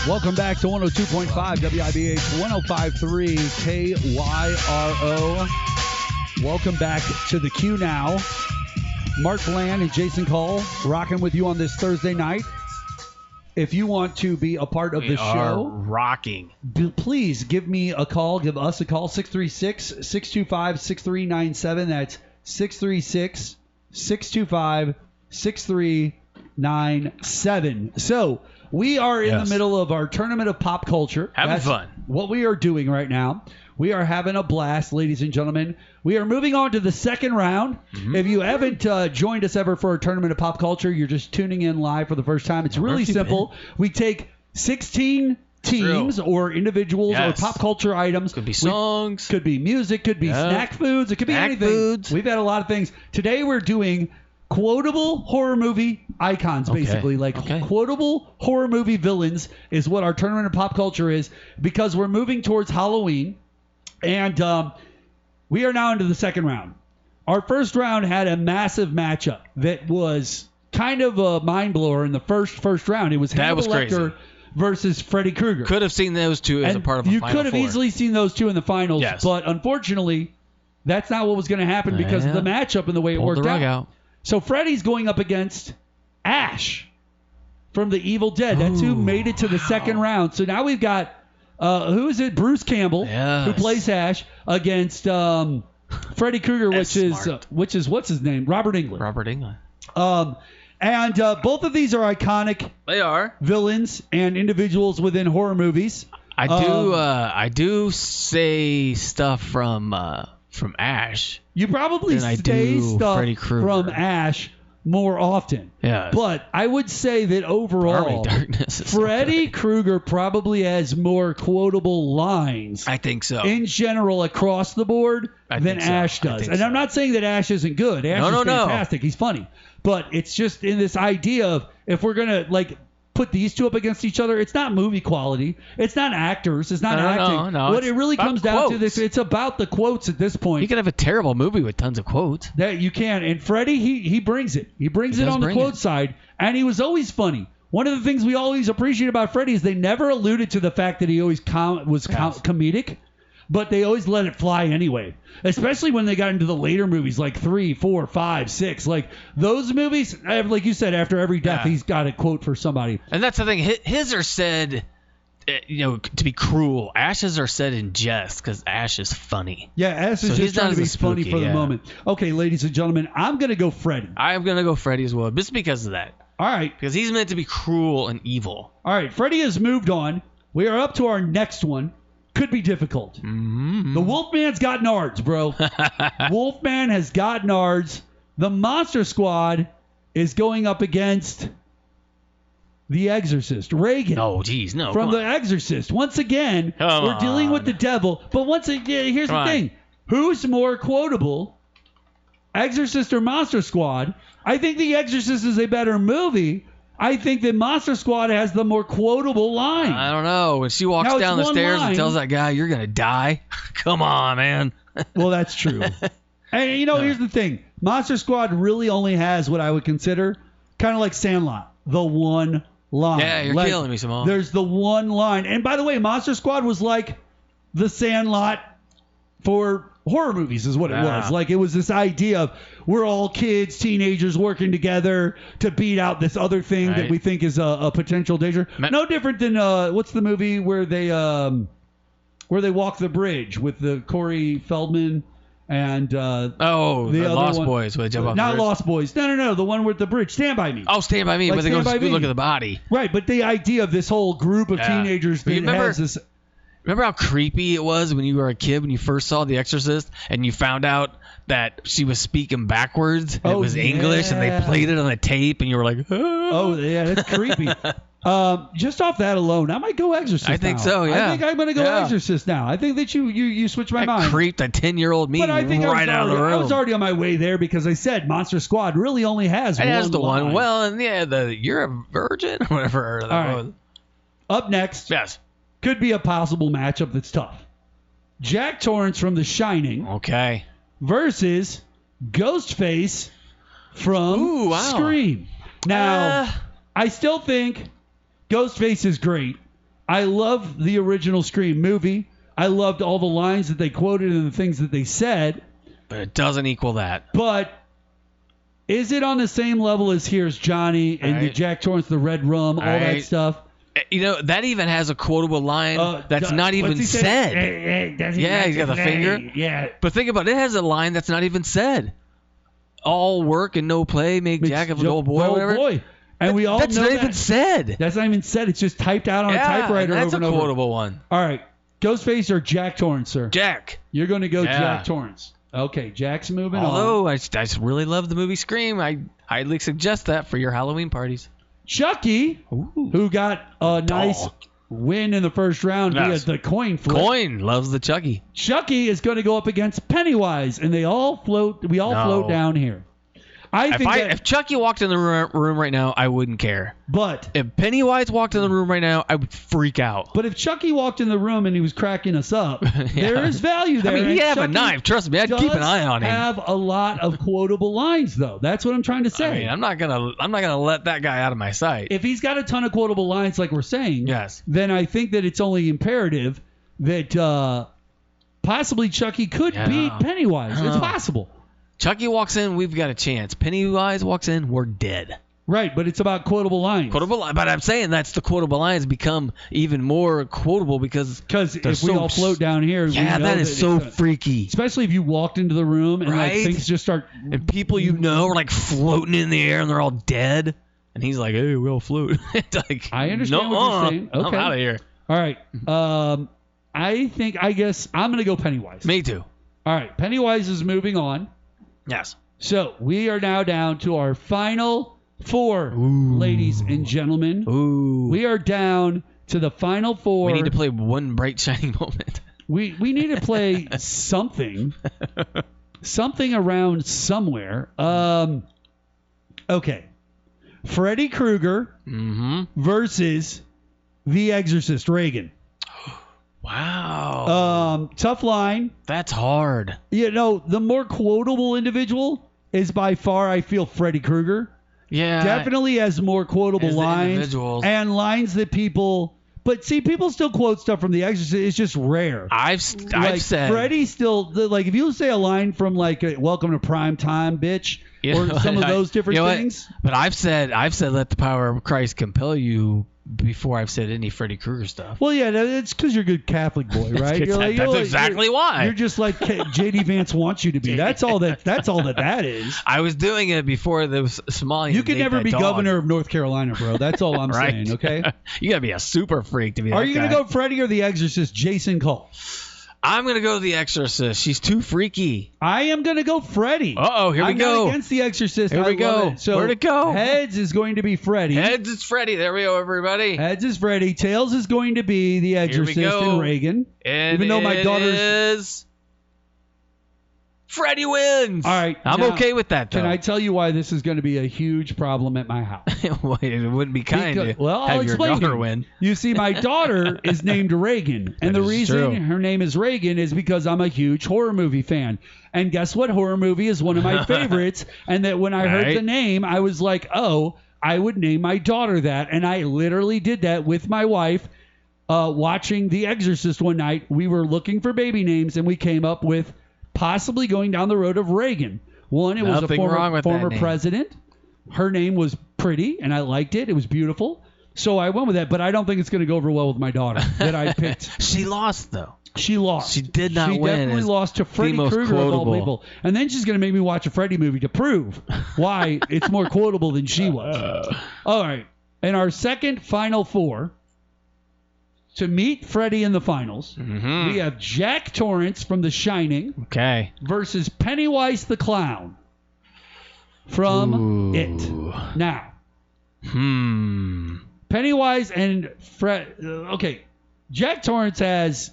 Welcome back to 102.5 WIBH 105.3 KYRO. Welcome back to the QNow. Mark Bland and Jason Kull rocking with you on this Thursday night. If you want to be a part of the show, rocking. Please give me a call. Give us a call. 636-625-6397. That's 636-625-6397. So we are in the middle of our tournament of pop culture. Having fun. What we are doing right now. We are having a blast, ladies and gentlemen. We are moving on to the second round. Mm-hmm. If you haven't joined us ever for a tournament of pop culture, you're just tuning in live for the first time. It's really simple. We take 16 teams or individuals or pop culture items. Could be songs. Could be music. Could be snack foods. It could be anything. Foods. We've had a lot of things. Today we're doing quotable horror movie icons, basically. Quotable horror movie villains is what our tournament of pop culture is, because we're moving towards Halloween. And we are now into the second round. Our first round had a massive matchup that was kind of a mind blower in the first round. It was Hannibal Lecter versus Freddy Krueger. Could have seen those two as a part of a final You could have easily seen those two in the finals, but unfortunately, that's not what was going to happen because of the matchup and the way it worked out. So Freddy's going up against Ash from The Evil Dead. That's who made it to the second round. So now we've got who is it? Bruce Campbell, who plays Ash, against Freddy Krueger, which is what's his name? Robert Englund. And both of these are iconic. They are villains and individuals within horror movies. I do say stuff from Ash. You probably say stuff Freddy Krueger. from Ash more often. Yeah. But I would say that Army overall, of Darkness is so Freddy good. Krueger probably has more quotable lines I think so. in general across the board I than think so. Ash I does. think And I'm so. not saying that Ash isn't good. Ash No, is no, no. fantastic. He's funny. But it's just in this idea of if we're going to like put these two up against each other, it's not movie quality. It's not actors. It's not acting. No, what it's it really about comes down to quotes. this, it's about the quotes at this point. You could have a terrible movie with tons of quotes. That you can. And Freddie, he brings it. He brings He it does on the bring quote it. side, and he was always funny. One of the things we always appreciate about Freddie is they never alluded to the fact that he always comedic, but they always let it fly anyway. Especially when they got into the later movies like 3, 4, 5, 6. Like those movies, like you said, after every death, Yeah. he's got a quote for somebody. And that's the thing. His are said, to be cruel. Ash's are said in jest because Ash is funny. Yeah, Ash is So just he's trying not to be as funny spooky, for the yeah. moment. Okay, ladies and gentlemen, I'm going to go Freddie. I'm going to go Freddy as well, just because of that. All right. Because he's meant to be cruel and evil. All right, Freddie has moved on. We are up to our next one. Could be difficult. Mm-hmm. The Wolfman's got nards, bro. Wolfman has got nards. The Monster Squad is going up against The Exorcist. Reagan. Oh, geez, no. From come The on. Exorcist. Once again, Come we're dealing with on. the devil. But once again, here's Come the on. thing. Who's more quotable? Exorcist or Monster Squad? I think The Exorcist is a better movie. I think that Monster Squad has the more quotable line. I don't know. When she walks Now, it's down the one stairs line. and tells that guy, you're going to die. Come on, man. Well, that's true. And, here's the thing. Monster Squad really only has what I would consider kind of like Sandlot, the one line. Yeah, you're Like, killing me, Simone. There's the one line. And by the way, Monster Squad was like the Sandlot for horror movies is what it Yeah. was. Like it was this idea of we're all kids, teenagers working together to beat out this other thing that Right. we think is a potential danger. No different than what's the movie where they walk the bridge with the Corey Feldman and the other Lost one- Boys. Where they jump off the not bridge. Lost Boys. No, the one with the bridge. Stand by Me. Oh, Stand By Me. Like Where they go Stand By Me. look at the body. Right, but the idea of this whole group of Yeah. teenagers that Remember- has this. Remember how creepy it was when you were a kid when you first saw The Exorcist and you found out that she was speaking backwards and it Oh, was English and they yeah. played it on a tape and you were like, Oh, yeah, that's creepy. Just off that alone, I might go Exorcist. I think now. so, yeah. I think I'm going to go Yeah. Exorcist now. I think that you switched my that mind. creeped a 10-year-old me But I think right out of the room. I was already on my way there because I said Monster Squad really only has it one has the line. one. Well, and yeah, you're a virgin or whatever. That All right. was. Up next Yes. could be a possible matchup that's tough. Jack Torrance from The Shining Okay. versus Ghostface from Ooh, wow. Scream. Now, I still think Ghostface is great. I love the original Scream movie. I loved all the lines that they quoted and the things that they said. But it doesn't equal that. But is it on the same level as Here's Johnny and the Right. Jack Torrance, the Red Rum, all that Right. stuff? That even has a quotable line that's not what's even he say? said. Hey, doesn't Yeah, like he's got to the play. finger. Yeah. But think about it. It has a line that's not even said. All work and no play make Jack of a dull boy, Dull whatever. boy. And we all That's know not that. even said. That's not even said. It's just typed out on a Yeah, typewriter that's over and a over. quotable one. All right. Ghostface or Jack Torrance, sir? Jack. You're going to go Yeah. Jack Torrance. Okay, Jack's moving on. Although I just really love the movie Scream, I highly suggest that for your Halloween parties. Chucky, Ooh. who got a nice Dog. win in the first round Yes. via the coin flip. Coin loves the Chucky. Chucky is going to go up against Pennywise, and we all float down here. If Chucky walked in the room right now, I wouldn't care. But If Pennywise walked in the room right now, I would freak out. if Chucky walked in the room and he was cracking us up, there is value there. I mean, he'd and have a Chucky knife. Trust me, I'd keep an does eye on him. Have a lot of quotable lines, though. That's what I'm trying to say. I mean, I'm not gonna let that guy out of my sight. If he's got a ton of quotable lines, like we're saying, Yes. then I think that it's only imperative that possibly Chucky could Yeah. beat Pennywise. It's Oh. possible. Chucky walks in, we've got a chance. Pennywise walks in, we're dead. Right, but it's about quotable lines. But I'm saying that's the quotable lines become even more quotable because Because they're if we so all float down here, we yeah, know that is so it's freaky. especially if you walked into the room and like Right? things just start. And people you know are like floating in the air and they're all dead. And he's like, "Hey, we'll float." It's like, I understand what you're saying. I'm Okay. out of here. All right. I guess I'm gonna go Pennywise. Me too. All right, Pennywise is moving on. Yes. So we are now down to our final 4, ladies and gentlemen. Ooh. We are down to the final 4. We need to play one bright shining moment. We need to play something around somewhere. Okay. Freddy Krueger versus The Exorcist Reagan. Wow. Tough line. That's hard. You know, the more quotable individual is by far, I feel, Freddy Krueger. Yeah. Definitely has more quotable As the lines individuals. and lines that people. But see, people still quote stuff from The Exorcist. It's just rare. I've said Freddy still like if you say a line from like "Welcome to Prime Time, bitch," or some of those different things. But I've said let the power of Christ compel you before I've said any Freddy Krueger stuff. Well, yeah, it's because you're a good Catholic boy, right? That's exactly why. You're just like JD Vance wants you to be. That's all that is. I was doing it before the Somalians. You can never be governor of North Carolina, bro. That's all I'm Right. saying. Okay. You gotta be a super freak to be. Are that you gonna guy. go Freddy or The Exorcist, Jason Kull? I'm gonna go The Exorcist. She's too freaky. I am gonna go Freddy. Uh-oh, here we I'm go. not against The Exorcist. Here we I love go. it. So Where'd it go? Heads is going to be Freddy. Heads is Freddy. There we go, everybody. Heads is Freddy. Tails is going to be The Exorcist go. and Reagan. And even though my daughter's is Freddy wins. All right, I'm now, okay with that though. Can I tell you why this is going to be a huge problem at my house? Wait, it wouldn't be kind to I'll have your explain to daughter you. win. You see, my daughter is named Reagan, and That the is reason true. her name is Reagan is because I'm a huge horror movie fan. And guess what? Horror movie is one of my favorites. And that when I heard Right. the name, I was like, oh, I would name my daughter that. And I literally did that with my wife. Watching The Exorcist one night, we were looking for baby names, and we came up with possibly going down the road of Reagan. One, it was a Nothing wrong with that former name. president. Her name was pretty, and I liked it. It was beautiful. So I went with that, but I don't think it's going to go over well with my daughter that I picked. She lost though. She lost. She did not She win definitely as lost to Freddy the most Krueger of all quotable. people. And then she's going to make me watch a Freddy movie to prove why it's more quotable than she was. All right. And our second final 4 to meet Freddy in the finals, we have Jack Torrance from The Shining Okay. versus Pennywise the Clown from It. Now, Pennywise and Fred. Okay, Jack Torrance has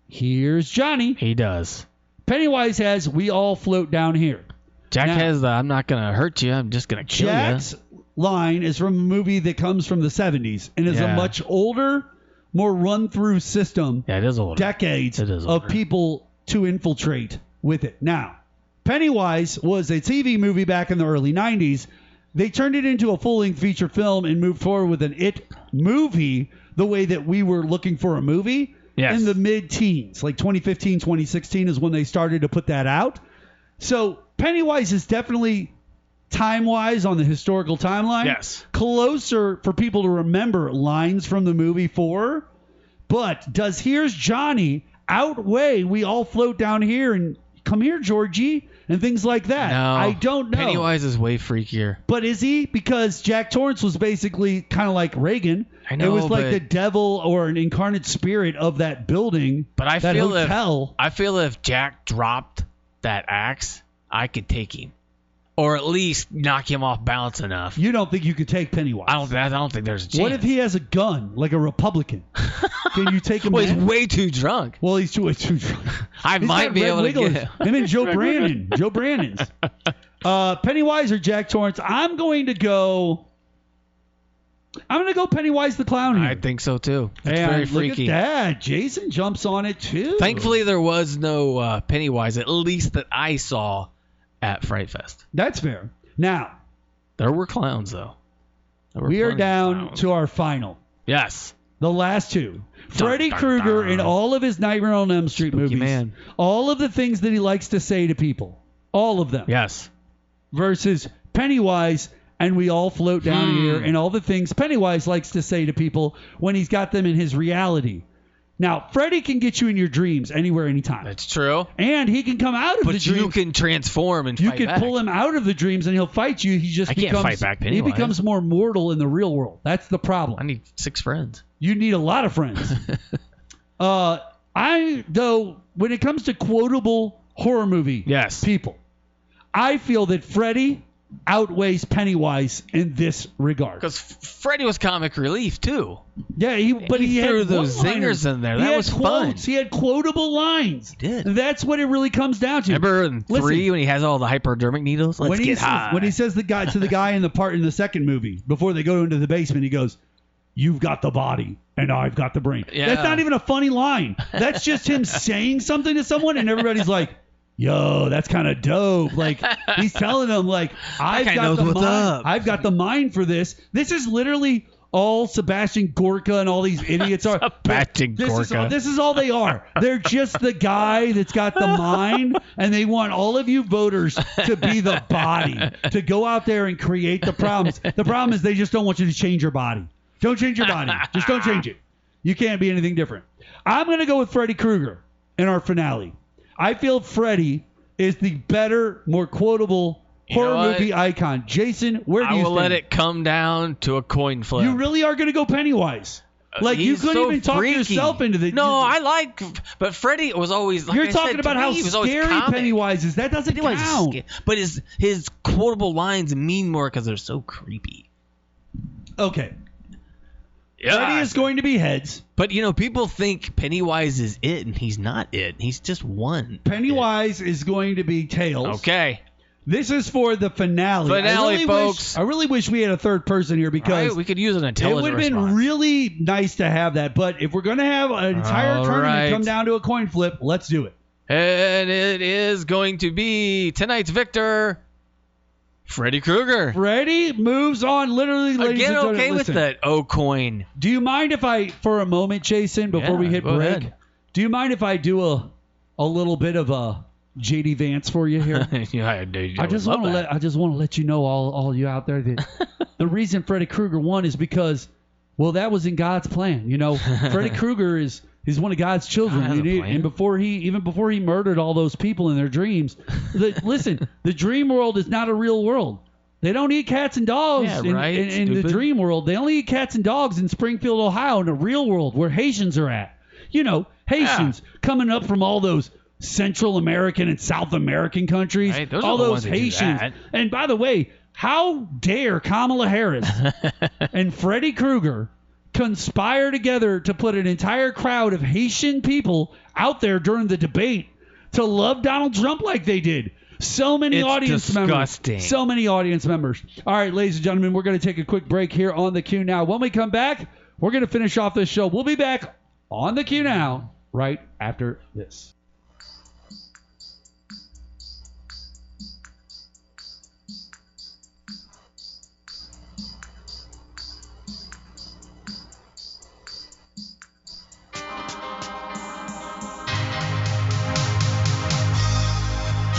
"Here's Johnny." He does. Pennywise has "We all float down here." Jack Now- has the "I'm not gonna hurt you, I'm just gonna kill you." Jack's line is from a movie that comes from the 70s and is a Yeah. much older, more run-through system. Yeah, it is older. Decades It is of older. people to infiltrate with it. Now, Pennywise was a TV movie back in the early 90s. They turned it into a full-length feature film and moved forward with an It movie the way that we were looking for a movie Yes. in the mid-teens. Like 2015, 2016 is when they started to put that out. So Pennywise is definitely, time-wise, on the historical timeline, Yes. closer for people to remember lines from the movie for. But does "Here's Johnny" outweigh "We all float down here" and "Come here, Georgie" and things like that? No, I don't know. Pennywise is way freakier. But is he? Because Jack Torrance was basically kind of like Reagan. I know, it was like but- the devil or an incarnate spirit of that building. But I that feel hotel. if Jack dropped that axe, I could take him, or at least knock him off balance enough. You don't think you could take Pennywise? I don't think there's a chance. What if he has a gun, like a Republican? Can you take him? Well, he's in? way too drunk. Well, he's too drunk. I He's might got be red able to wigglers. get Him and Joe Brandon. Joe Brandon's. Pennywise or Jack Torrance? I'm going to go Pennywise the Clown here. I think so too. It's And very look freaky. at that. Jason jumps on it too. Thankfully, there was no Pennywise, at least that I saw at Fright Fest. That's fair. Now, There were clowns though. There were we are plenty of down clowns. to our final. Yes. The last two. Freddy dun, Krueger dun. in all of his Nightmare on Elm Street Spooky movies. man. All of the things that he likes to say to people. All of them. Yes. Versus Pennywise and "We all float down here" and all the things Pennywise likes to say to people when he's got them in his reality. Now, Freddy can get you in your dreams anywhere, anytime. That's true. And he can come out of the But dreams. you can transform and You fight can back. pull him out of the dreams and he'll fight you. He just I can't becomes fight back he Pennywise. becomes more mortal in the real world. That's the problem. I need 6 friends. You need a lot of friends. When it comes to quotable horror movie Yes. people, I feel that Freddy outweighs Pennywise in this regard. Because Freddy was comic relief too. Yeah, he threw had those one-liners. zingers in there. He That had was quotes. fun. He had quotable lines. He did. That's what it really comes down to. Remember in 3 when he has all the hypodermic needles? Let's get high. When he says to the guy in the second movie, before they go into the basement, he goes, "You've got the body and I've got the brain." Yeah. That's not even a funny line. That's just him saying something to someone, and everybody's like, "Yo, that's kind of dope." Like, he's telling them, like, I've guy got knows the what's mind. up. I've got the mind for this. This is literally all Sebastian Gorka and all these idiots are. Sebastian Gorka. This is all they are. They're just the guy that's got the mind, and they want all of you voters to be the body, to go out there and create the problems. The problem is they just don't want you to change your body. Don't change your body. Just don't change it. You can't be anything different. I'm going to go with Freddy Krueger in our finale. I feel Freddy is the better, more quotable horror movie icon. Jason, where do you stand? I will let it come down to a coin flip. You really are going to go Pennywise. Like, you He's couldn't so even talk freaky. yourself into the... No, but Freddy was always... Like You're I talking said, about to how me, he was always scary comic. Pennywise is. That doesn't Pennywise is count. scary. But his quotable lines mean more because they're so creepy. Okay. Yeah. Freddy is going to be heads. But, people think Pennywise is it, and he's not it. He's just one. Pennywise is going to be tails. Okay. This is for the finale. Folks. I really wish we had a third person here because Right, we could use an it intelligent would have been response. really nice to have that. But if we're going to have an entire All tournament right. come down to a coin flip, let's do it. And it is going to be tonight's victor, Freddy Krueger. Freddy moves on. Literally, ladies Again, and gentlemen, okay with listen. that O coin. Do you mind if I, for a moment, Jason, before we hit go break, ahead. do you mind if I do a little bit of a JD Vance for you here? I just want to let you know, all you out there, that the reason Freddy Krueger won is because, well, that was in God's plan. Freddy Krueger is one of God's children. God has a plan. And before he murdered all those people in their dreams, listen, the dream world is not a real world. They don't eat cats and dogs Yeah, right, in the dream world. They only eat cats and dogs in Springfield, Ohio, in the real world where Haitians are at. Haitians coming up from all those Central American and South American countries. Right, those all are the those ones that do Haitians. that. And by the way, how dare Kamala Harris and Freddy Krueger conspire together to put an entire crowd of Haitian people out there during the debate to love Donald Trump like they did? So many It's audience disgusting. members. So many audience members. All right, ladies and gentlemen, we're going to take a quick break here on the Q Now. When we come back, we're going to finish off this show. We'll be back on the Q Now right after this.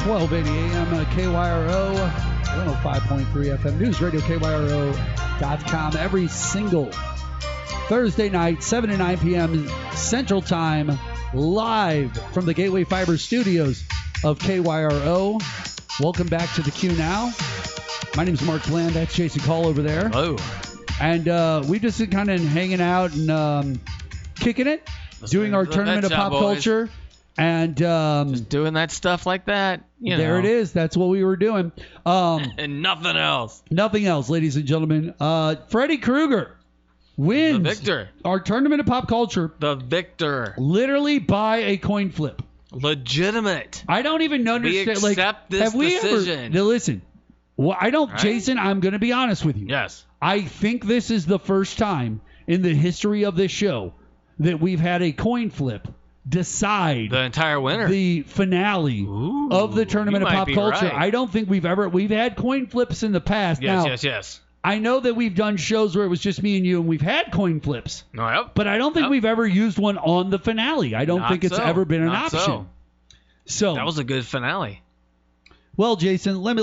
.1280 AM KYRO, 105.3 FM News Radio, KYRO.com. Every single Thursday night, 7 to 9 p.m. Central Time, live from the Gateway Fiber studios of KYRO. Welcome back to the Q Now. My name is Mark Bland. That's Jason Kull over there. Hello. And we just kind of hanging out and kicking it, doing our to the tournament of Vet Shop, pop boys. culture. And Just doing that stuff like that. there it is. That's what we were doing. And nothing else. Nothing else, ladies and gentlemen. Freddy Krueger wins The victor. our tournament of pop culture The victor. literally by a coin flip. Legitimate. I don't even understand. accept this have we decision. ever? Now listen, well, I don't, Right? Jason. I'm going to be honest with you. Yes. I think this is the first time in the history of this show that we've had a coin flip decide The entire winner. the finale Ooh, of the tournament you of might pop be culture. right. I don't think we've had coin flips in the past. Yes, now, yes. I know that we've done shows where it was just me and you and we've had coin flips, No, yep. but I don't think Yep. we've ever used one on the finale. I don't Not think it's so. ever been an Not option. So That was a good finale. well, Jason, let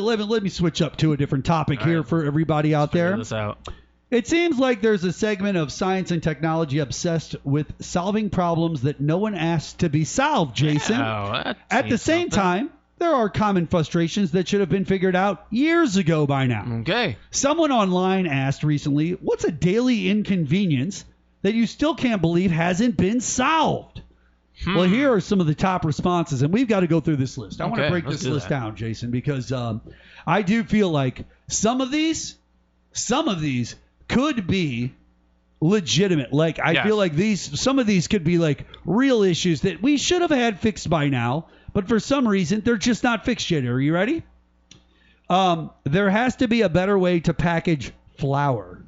me switch up to a different topic All here right. for everybody out there. Figure this out. It seems like there's a segment of science and technology obsessed with solving problems that no one asked to be solved, Jason. Oh, that At the seems same something. time, there are common frustrations that should have been figured out years ago by now. Okay. Someone online asked recently, what's a daily inconvenience that you still can't believe hasn't been solved? Well, here are some of the top responses, and we've got to go through this list. I want to Okay, break let's this do list that. down, Jason, because I do feel like some of these could be legitimate. Like I Yes. feel like some of these could be like real issues that we should have had fixed by now, but for some reason they're just not fixed yet. Are you ready? There has to be a better way to package flour.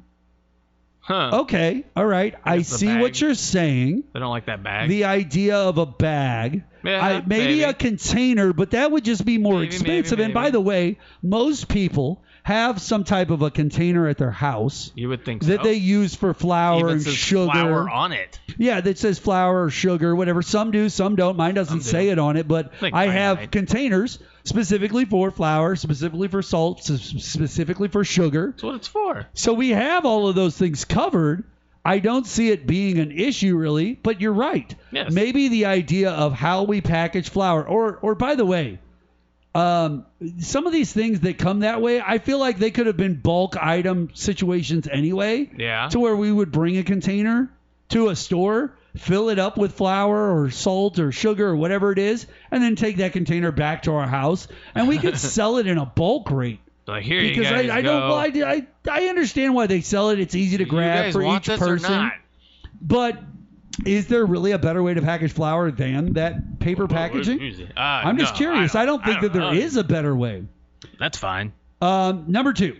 Huh. Okay, all right. I guess the see what bag. you're saying. They don't like that bag. The idea of a bag, Yeah, maybe maybe. a container, but that would just be more Maybe, expensive. maybe, And by maybe. the way, most people have some type of a container at their house You would think so. that they use for flour Even and says sugar. flour on it. Yeah, that says flour or sugar, whatever. Some do, some don't. Mine doesn't Some do. say it on it, but Think I mine have might. containers specifically for flour, specifically for salt, specifically for sugar. That's what it's for. So we have all of those things covered. I don't see it being an issue really, but you're right. Yes. Maybe the idea of how we package flour, or by the way, some of these things that come that way, I feel like they could have been bulk item situations anyway. Yeah. To where we would bring a container to a store, fill it up with flour or salt or sugar or whatever it is, and then take that container back to our house, and we could sell it in a bulk rate. Like, here Because you guys I go. don't, well, I understand why they sell it. It's easy to You grab guys for want each this or person. not? But is there really a better way to package flour than that paper packaging? I'm just curious. I don't think that there is a better way. That's fine. Number 2,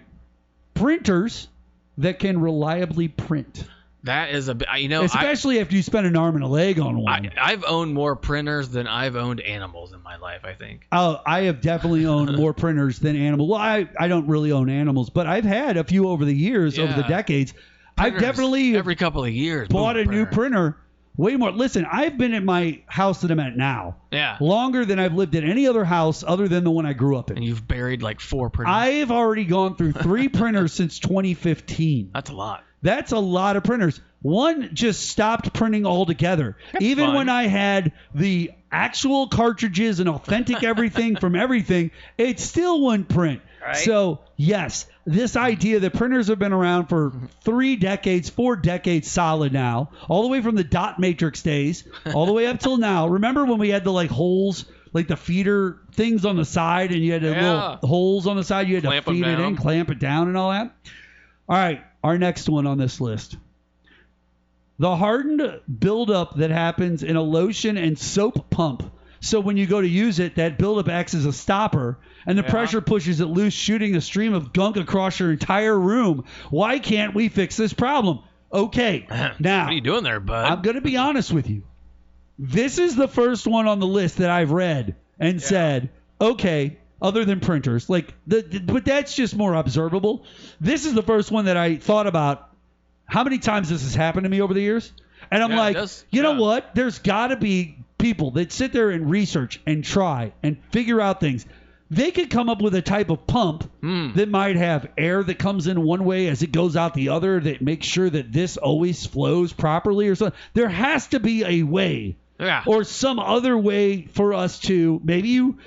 printers that can reliably print, That is a bit. You know, especially after you spend an arm and a leg on one. I've owned more printers than I've owned animals in my life, I think. Oh, I have definitely owned more printers than animals. Well, I don't really own animals, but I've had a few over the years, over the Yeah. decades. I've Printers definitely every couple of years bought boom, a new printer. Way more. Listen, I've been at my house that I'm at now Yeah. longer than I've lived at any other house other than the one I grew up And in. you've buried like 4 printers. I've already gone through 3 printers since 2015. That's a lot. That's a lot of printers. One just stopped printing altogether. Even fun. when I had the actual cartridges and authentic everything from everything, it still wouldn't print. Right. So, yes, this idea that printers have been around for 3 decades, 4 decades solid now, all the way from the dot matrix days, all the way up till now. Remember when we had the like holes, like the feeder things on the side, and you had the little holes on the side, you had Clamp to 'em feed it in, down. clamp it down and all that? All right, our next one on this list. The hardened buildup that happens in a lotion and soap pump. So when you go to use it, that buildup acts as a stopper, and the pressure pushes it loose, shooting a stream of gunk across your entire room. Why can't we fix this problem? Okay, now, What are you doing there, bud? I'm going to be honest with you. This is the first one on the list that I've read and said, okay, other than printers, like, but that's just more observable. This is the first one that I thought about. How many times this has happened to me over the years? And I'm Yeah, it like, does. you know Yeah. what? There's got to be people that sit there and research and try and figure out things. They could come up with a type of pump that might have air that comes in one way as it goes out the other that makes sure that this always flows properly or something. There has to be a way. Yeah. Or some other way for us to maybe you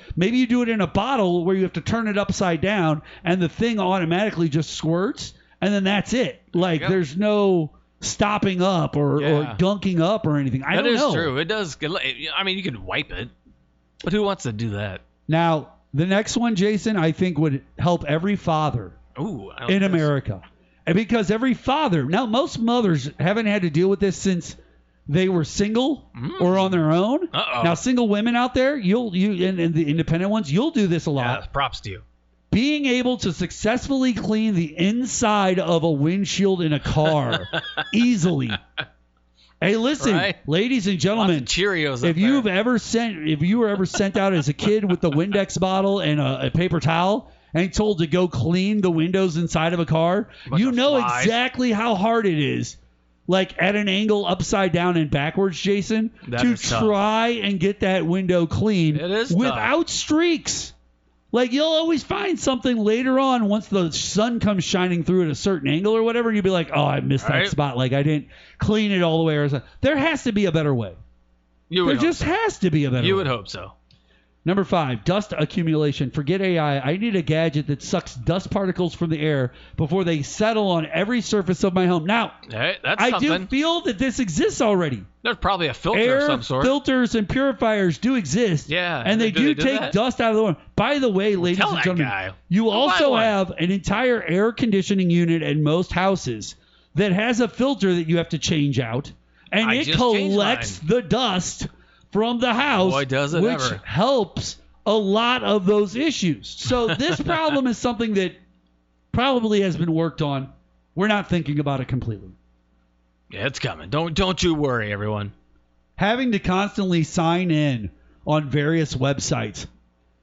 do it in a bottle where you have to turn it upside down and the thing automatically just squirts and then that's it. Like Yep. there's no stopping up or gunking up or anything. I That don't is know. true. It does. I mean, you could wipe it, but who wants to do that? Now, the next one, Jason, I think would help every father Ooh, I like in this. America. And because every father, now most mothers haven't had to deal with this since they were single or on their own. Uh-oh. Now, single women out there, you and the independent ones, you'll do this a lot. Yeah, props to you. Being able to successfully clean the inside of a windshield in a car easily. Hey, listen, Right. ladies and Lots gentlemen, of Cheerios. if you were ever sent out as a kid with the Windex bottle and a paper towel and told to go clean the windows inside of a car, Bunch you of know flies. exactly how hard it is. Like at an angle upside down and backwards, Jason, That to is tough. try and get that window clean It is tough. without streaks. Like you'll always find something later on once the sun comes shining through at a certain angle or whatever, and you'll be like, "Oh, I missed that Right. spot. Like I didn't clean it all the way." Or something. There has to be a better way. You There would just hope has to be a better so. You way. would hope so. Number 5, dust accumulation. Forget AI. I need a gadget that sucks dust particles from the air before they settle on every surface of my home. Now, Hey, that's I something. do feel that this exists already. There's probably a filter Air of some sort. filters and purifiers do exist. Yeah, and they do take that? dust out of the room. By the way, ladies tell and that gentlemen, guy. you Go buy also one. have an entire air conditioning unit in most houses that has a filter that you have to change out, and I it just changed collects mine. the dust from the house, Boy, does it which ever. helps a lot of those issues. So this problem is something that probably has been worked on. We're not thinking about it completely. Yeah, it's coming. Don't you worry, everyone. Having to constantly sign in on various websites,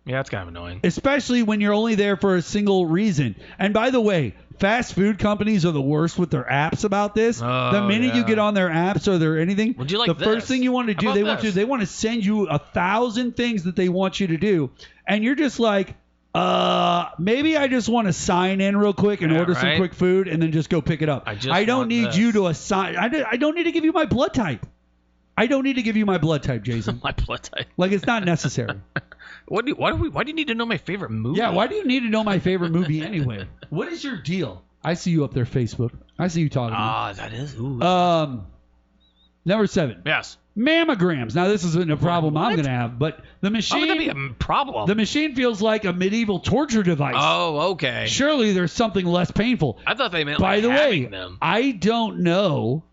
Yeah, it's kind of annoying. especially when you're only there for a single reason. And by the way, fast food companies are the worst with their apps about this. Oh, The minute you yeah. get on their apps or their anything, Would you like the first this? thing you want to How do, about this? they want to send you 1,000 things that they want you to do, and you're just like, maybe I just want to sign in real quick and Yeah, order some right? quick food and then just go pick it up. I just don't want need this. you to assign. I don't need to give you my blood type. I don't need to give you my blood type, Jason. My blood type. Like, it's not necessary. Why do you need to know my favorite movie? Yeah, why do you need to know my favorite movie anyway? What is your deal? I see you up there, Facebook. I see you talking. That is. Ooh. Number 7, yes. mammograms. Now, this isn't a problem I'm What? going to have, but the How would that be machine, a problem? the machine feels like a medieval torture device. Oh, okay. Surely there's something less painful. I thought they meant By like the having way, them. I don't know,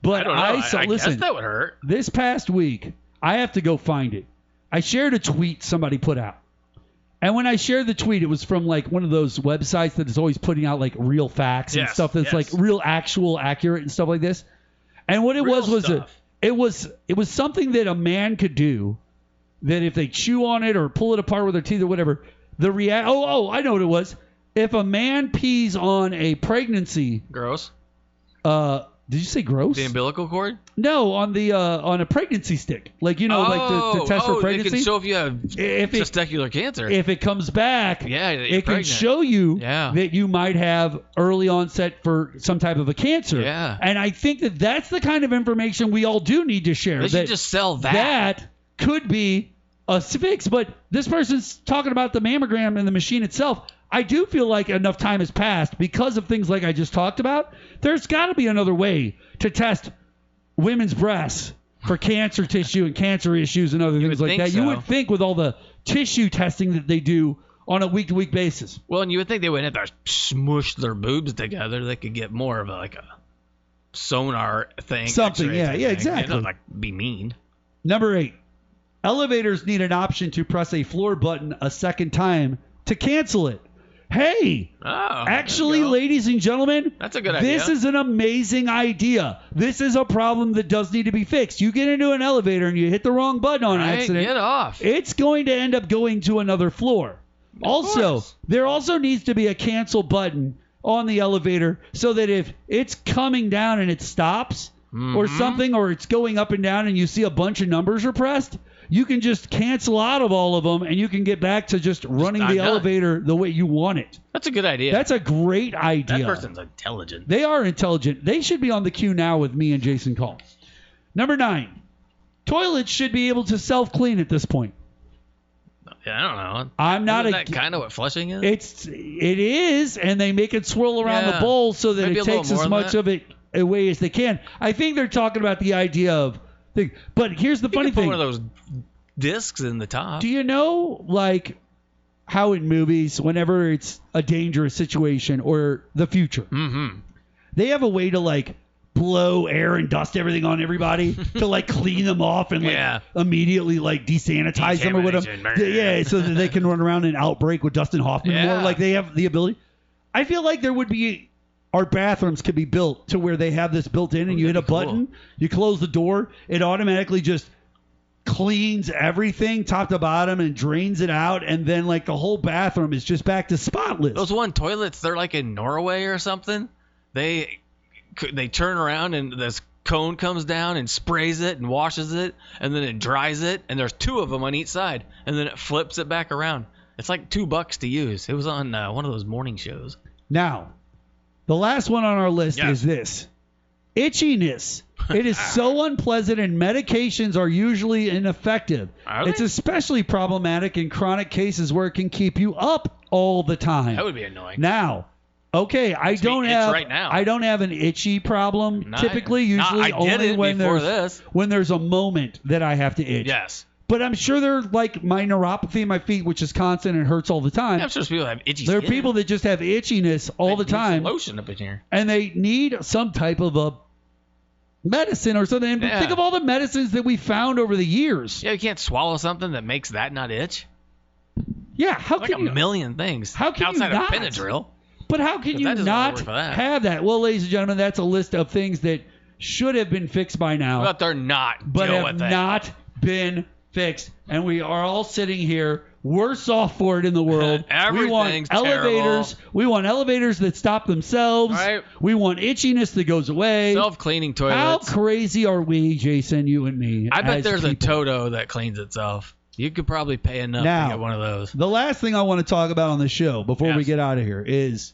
but I don't know. I listen. guess that would hurt. This past week, I have to go find it. I shared a tweet somebody put out. And when I shared the tweet, it was from like one of those websites that is always putting out like real facts and Yes, stuff that's like yes. real, actual, accurate and stuff like this. And what it Real was stuff. it was something that a man could do that if they chew on it or pull it apart with their teeth or whatever, I know what it was. If a man pees on a pregnancy, Gross. did you say gross? The umbilical cord? No, on a pregnancy stick, like like the test for It pregnancy. can show if you have If it- testicular cancer. If it comes back, Yeah, you're it can pregnant. show you Yeah. that you might have early onset for some type of a cancer. Yeah. And I think that that's the kind of information we all do need to share. They should that just sell that. That could be a fix, but this person's talking about the mammogram and the machine itself. I do feel like enough time has passed because of things like I just talked about. There's got to be another way to test women's breasts for cancer tissue and cancer issues and other things would like think that. You so. would think with all the tissue testing that they do on a week-to-week basis. Well, and you would think they would have to smush their boobs together. They could get more of a sonar thing. Something, X-ray yeah, type yeah, thing. exactly. Not be mean. Number 8, elevators need an option to press a floor button a second time to cancel it. Hey, Oh, actually, there you go. ladies and gentlemen, That's a good this idea. is an amazing idea. This is a problem that does need to be fixed. You get into an elevator and you hit the wrong button on Right, accident, get off. it's going to end up going to another floor. Also, course. there also needs to be a cancel button on the elevator so that if it's coming down and it stops or something, or it's going up and down and you see a bunch of numbers are pressed, you can just cancel out of all of them and you can get back to just running I'm the done. elevator the way you want it. That's a good idea. That's a great idea. that person's intelligent. They are intelligent. They should be on the QNow with me and Jason Kull. Number 9, toilets should be able to self-clean at this point. Yeah, I don't know. I'm not Isn't a. that kind of what flushing is? It is, and they make it swirl around the Yeah. bowl so that Maybe it a little takes more as than much that. of it away as they can. I think they're talking about the idea of thing. But here's the You funny could put thing. one of those discs in the top. Do you know, like, how in movies, whenever it's a dangerous situation or the future, they have a way to, like, blow air and dust everything on everybody to, like, clean them off and, like, Yeah. immediately, like, desanitize them or whatever. Decontamination. Yeah, so that they can run around and outbreak with Dustin Hoffman Yeah. more. Like, they have the ability. I feel like there would be... Our bathrooms could be built to where they have this built in and you hit a that'd be cool. button, you close the door, it automatically just cleans everything top to bottom and drains it out, and then like the whole bathroom is just back to spotless. Those one toilets, they're like in Norway or something. They turn around and this cone comes down and sprays it and washes it, and then it dries it, and there's 2 of them on each side, and then it flips it back around. It's like $2 to use. It was on one of those morning shows. Now, the last one on our list Yes. is this. Itchiness It is so unpleasant, and medications are usually ineffective. Are they? It's especially problematic in chronic cases where it can keep you up all the time. That would be annoying. Now, okay, I Makes me don't itch have right now. I don't have an itchy problem. No, Typically, no, usually I did only it when before there's this. when there's a moment that I have to itch. Yes. But I'm sure they're like my neuropathy in my feet, which is constant and hurts all the time. I'm sure people have itchy There are skin. people that just have itchiness all the They need some time, lotion up in here. and they need some type of a medicine or something. And Yeah. think of all the medicines that we found over the years. Yeah, you can't swallow something that makes that not itch. Yeah, how Like a can you? million things. How can you outside not? of Benadryl? But how can But you that doesn't not work for that. have that? Well, ladies and gentlemen, that's a list of things that should have been fixed by now, But they're not. but Deal have with it. not been fixed. And we are all sitting here worse off for it in the world. We want Everything's elevators. terrible. We want elevators that stop themselves. Right. We want itchiness that goes away. Self-cleaning How toilets. crazy are we, Jason, you and me? I bet as there's a people? Toto that cleans itself. You could probably pay enough Now, to get one of those. The last thing I want to talk about on the show before we Yes. get out of here is,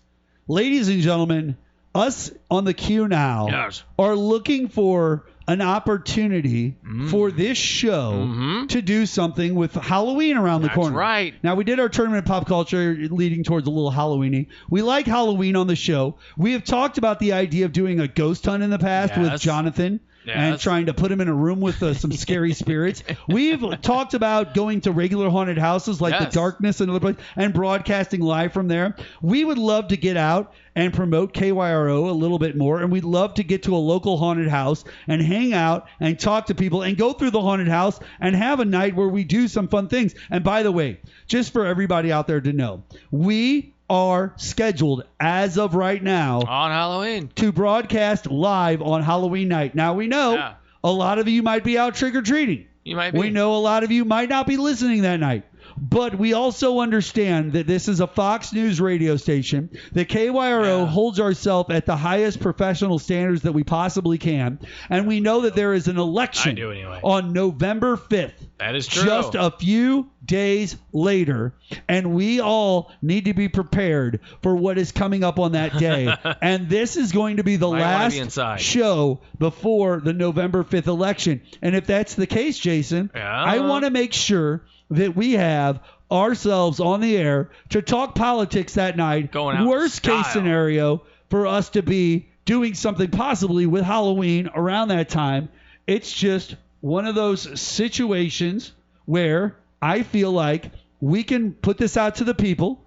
ladies and gentlemen, us on the QNow Yes. are looking for an opportunity for this show to do something with Halloween around the That's corner. right. Now, we did our tournament pop culture leading towards a little Halloweeny. We like Halloween on the show. We have talked about the idea of doing a ghost hunt in the past with Yes. Jonathan. And Yes. trying to put him in a room with some scary spirits. We've talked about going to regular haunted houses like the Yes. Darkness and other places and broadcasting live from there. We would love to get out and promote KYRO a little bit more, and we'd love to get to a local haunted house and hang out and talk to people and go through the haunted house and have a night where we do some fun things. And by the way, just for everybody out there to know, we are scheduled as of right now On Halloween. to broadcast live on Halloween night. Now, we know Yeah. a lot of you might be out trick-or-treating. You might be. We know a lot of you might not be listening that night. But we also understand that this is a Fox News radio station, that KYRO holds ourselves at the highest professional standards that we possibly can. And we know that there is an election I do anyway. on November 5th. That is true. Just a few days later, and we all need to be prepared for what is coming up on that day. And this is going to be the Might wanna be last inside. show before the November 5th election. And if that's the case, Jason, Yeah. I want to make sure that we have ourselves on the air to talk politics that night. Going out in Worst case style. scenario for us to be doing something possibly with Halloween around that time. It's just one of those situations where I feel like we can put this out to the people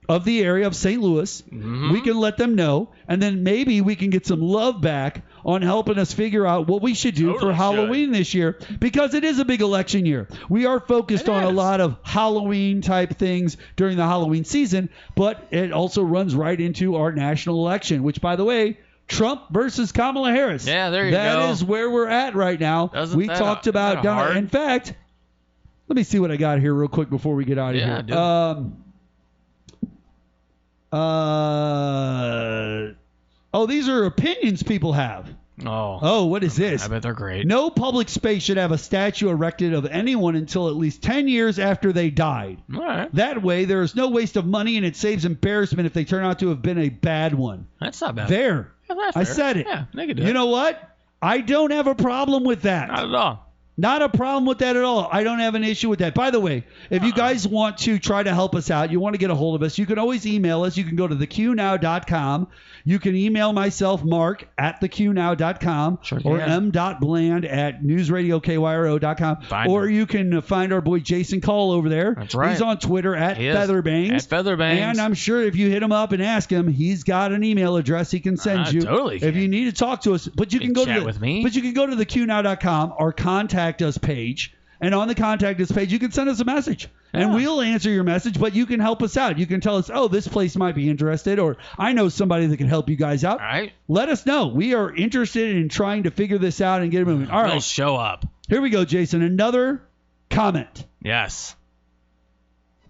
of the area of St. Louis. We can let them know, and then maybe we can get some love back on helping us figure out what we should do Totally for Halloween this year, because it is a big election year. We are focused on a is. lot of Halloween type things during the Halloween season, but it also runs right into our national election, which, by the way, Trump versus Kamala Harris. Yeah, there you That go. is where we're at right now. Doesn't We that- talked about that down. hard? In fact, let me see what I got here real quick before we get out of Yeah, here. do it. These are opinions people have. Oh. Oh, what is this? I bet they're great. No public space should have a statue erected of anyone until at least 10 years after they died. All right. That way, there is no waste of money, and it saves embarrassment if they turn out to have been a bad one. That's not bad. There. Yeah, that's I fair. said it. Yeah, they could do You it. know what? I don't have a problem with that. Not at all. Not a problem with that at all. I don't have an issue with that. By the way, if you guys want to try to help us out, you want to get a hold of us, you can always email us. You can go to theqnow.com. You can email myself, Mark, at theqnow.com, Sure or can. m.bland at newsradiokyro.com. Find or him. you can find our boy Jason Kull over there. That's right. He's on Twitter at He is. Featherbangs. At Featherbangs. And I'm sure if you hit him up and ask him, he's got an email address he can send you. Totally If can. you need to talk to us. But you can go chat to with me. But you can go to theqnow.com or contact us page. And on the contact us page, you can send us a message. And Yeah. we'll answer your message, but you can help us out. You can tell us, oh, this place might be interested, or I know somebody that can help you guys out. All right. Let us know. We are interested in trying to figure this out and get it moving. All We'll right. show up. Here we go, Jason. Another comment. Yes.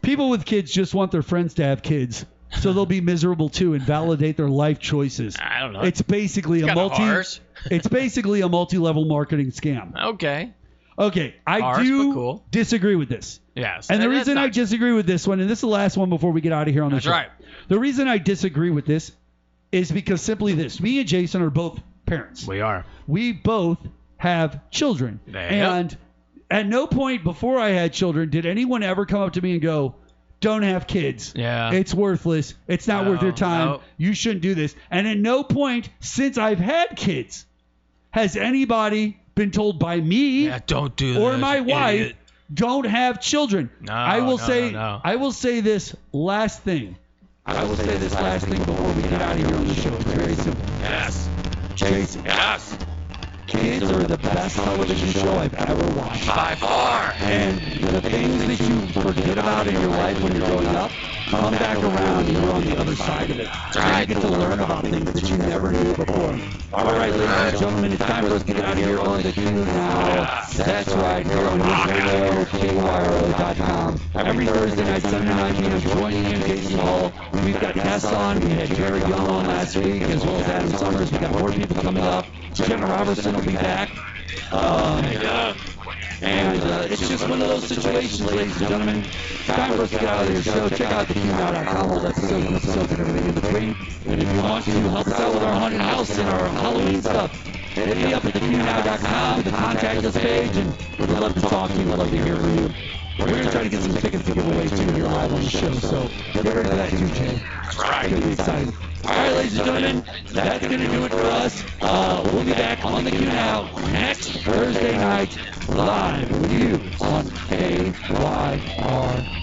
People with kids just want their friends to have kids, so they'll be miserable too and validate their life choices. I don't know. It's basically Kinda harsh. It's basically a multi-level marketing scam. Okay. Okay, I Harsh, do but cool. disagree with this. Yes. And the that's reason I not- disagree with this one, and this is the last one before we get out of here on the That's show. right. The reason I disagree with this is because simply this. Me and Jason are both parents. We are. We both have children. Yep. And at no point before I had children did anyone ever come up to me and go, don't have kids. Yeah. It's worthless. It's not worth your time. No. You shouldn't do this. And at no point since I've had kids has anybody been told by me Yeah, don't do or this, my you wife, idiot. don't have children. No, I will no, say no. I will say this last thing. I will say this last thing before we get out of here on the show. It's very simple. Yes. Jason. Yes. Kids are the best television show I've ever watched. By far. And the things that you forget about in your life when you're growing up come back around and you're on the other side of it. And you get to learn about things that you never knew before. All right, ladies and gentlemen, it's time for us to get out of here on the QNow. That's right, here on radio, KYRO.com. Every Thursday night, 7 to 9 p.m., joining in Jason Kull. We've got guests on. We had Jerry Young on last week, as well as Adam Summers. We got more people coming up. Jenna Robertson will be back. And it's just one of those situations, ladies and gentlemen. Time for us to get out of here. So check out the QNow.com. All that silk and everything in between. And if you want to help us out with our haunted house and our Halloween stuff, hit me up at the QNow.com, the contact us page, and we'd love to talk to you. We'd love to hear from you. We're going to try to get some tickets to give away too here live on the show. So get ready for that too, Jay. That's right. It's going to be exciting. All right, ladies and gentlemen, that's going to do it for us. We'll be back on the QNow next Thursday night, live with you on KYR.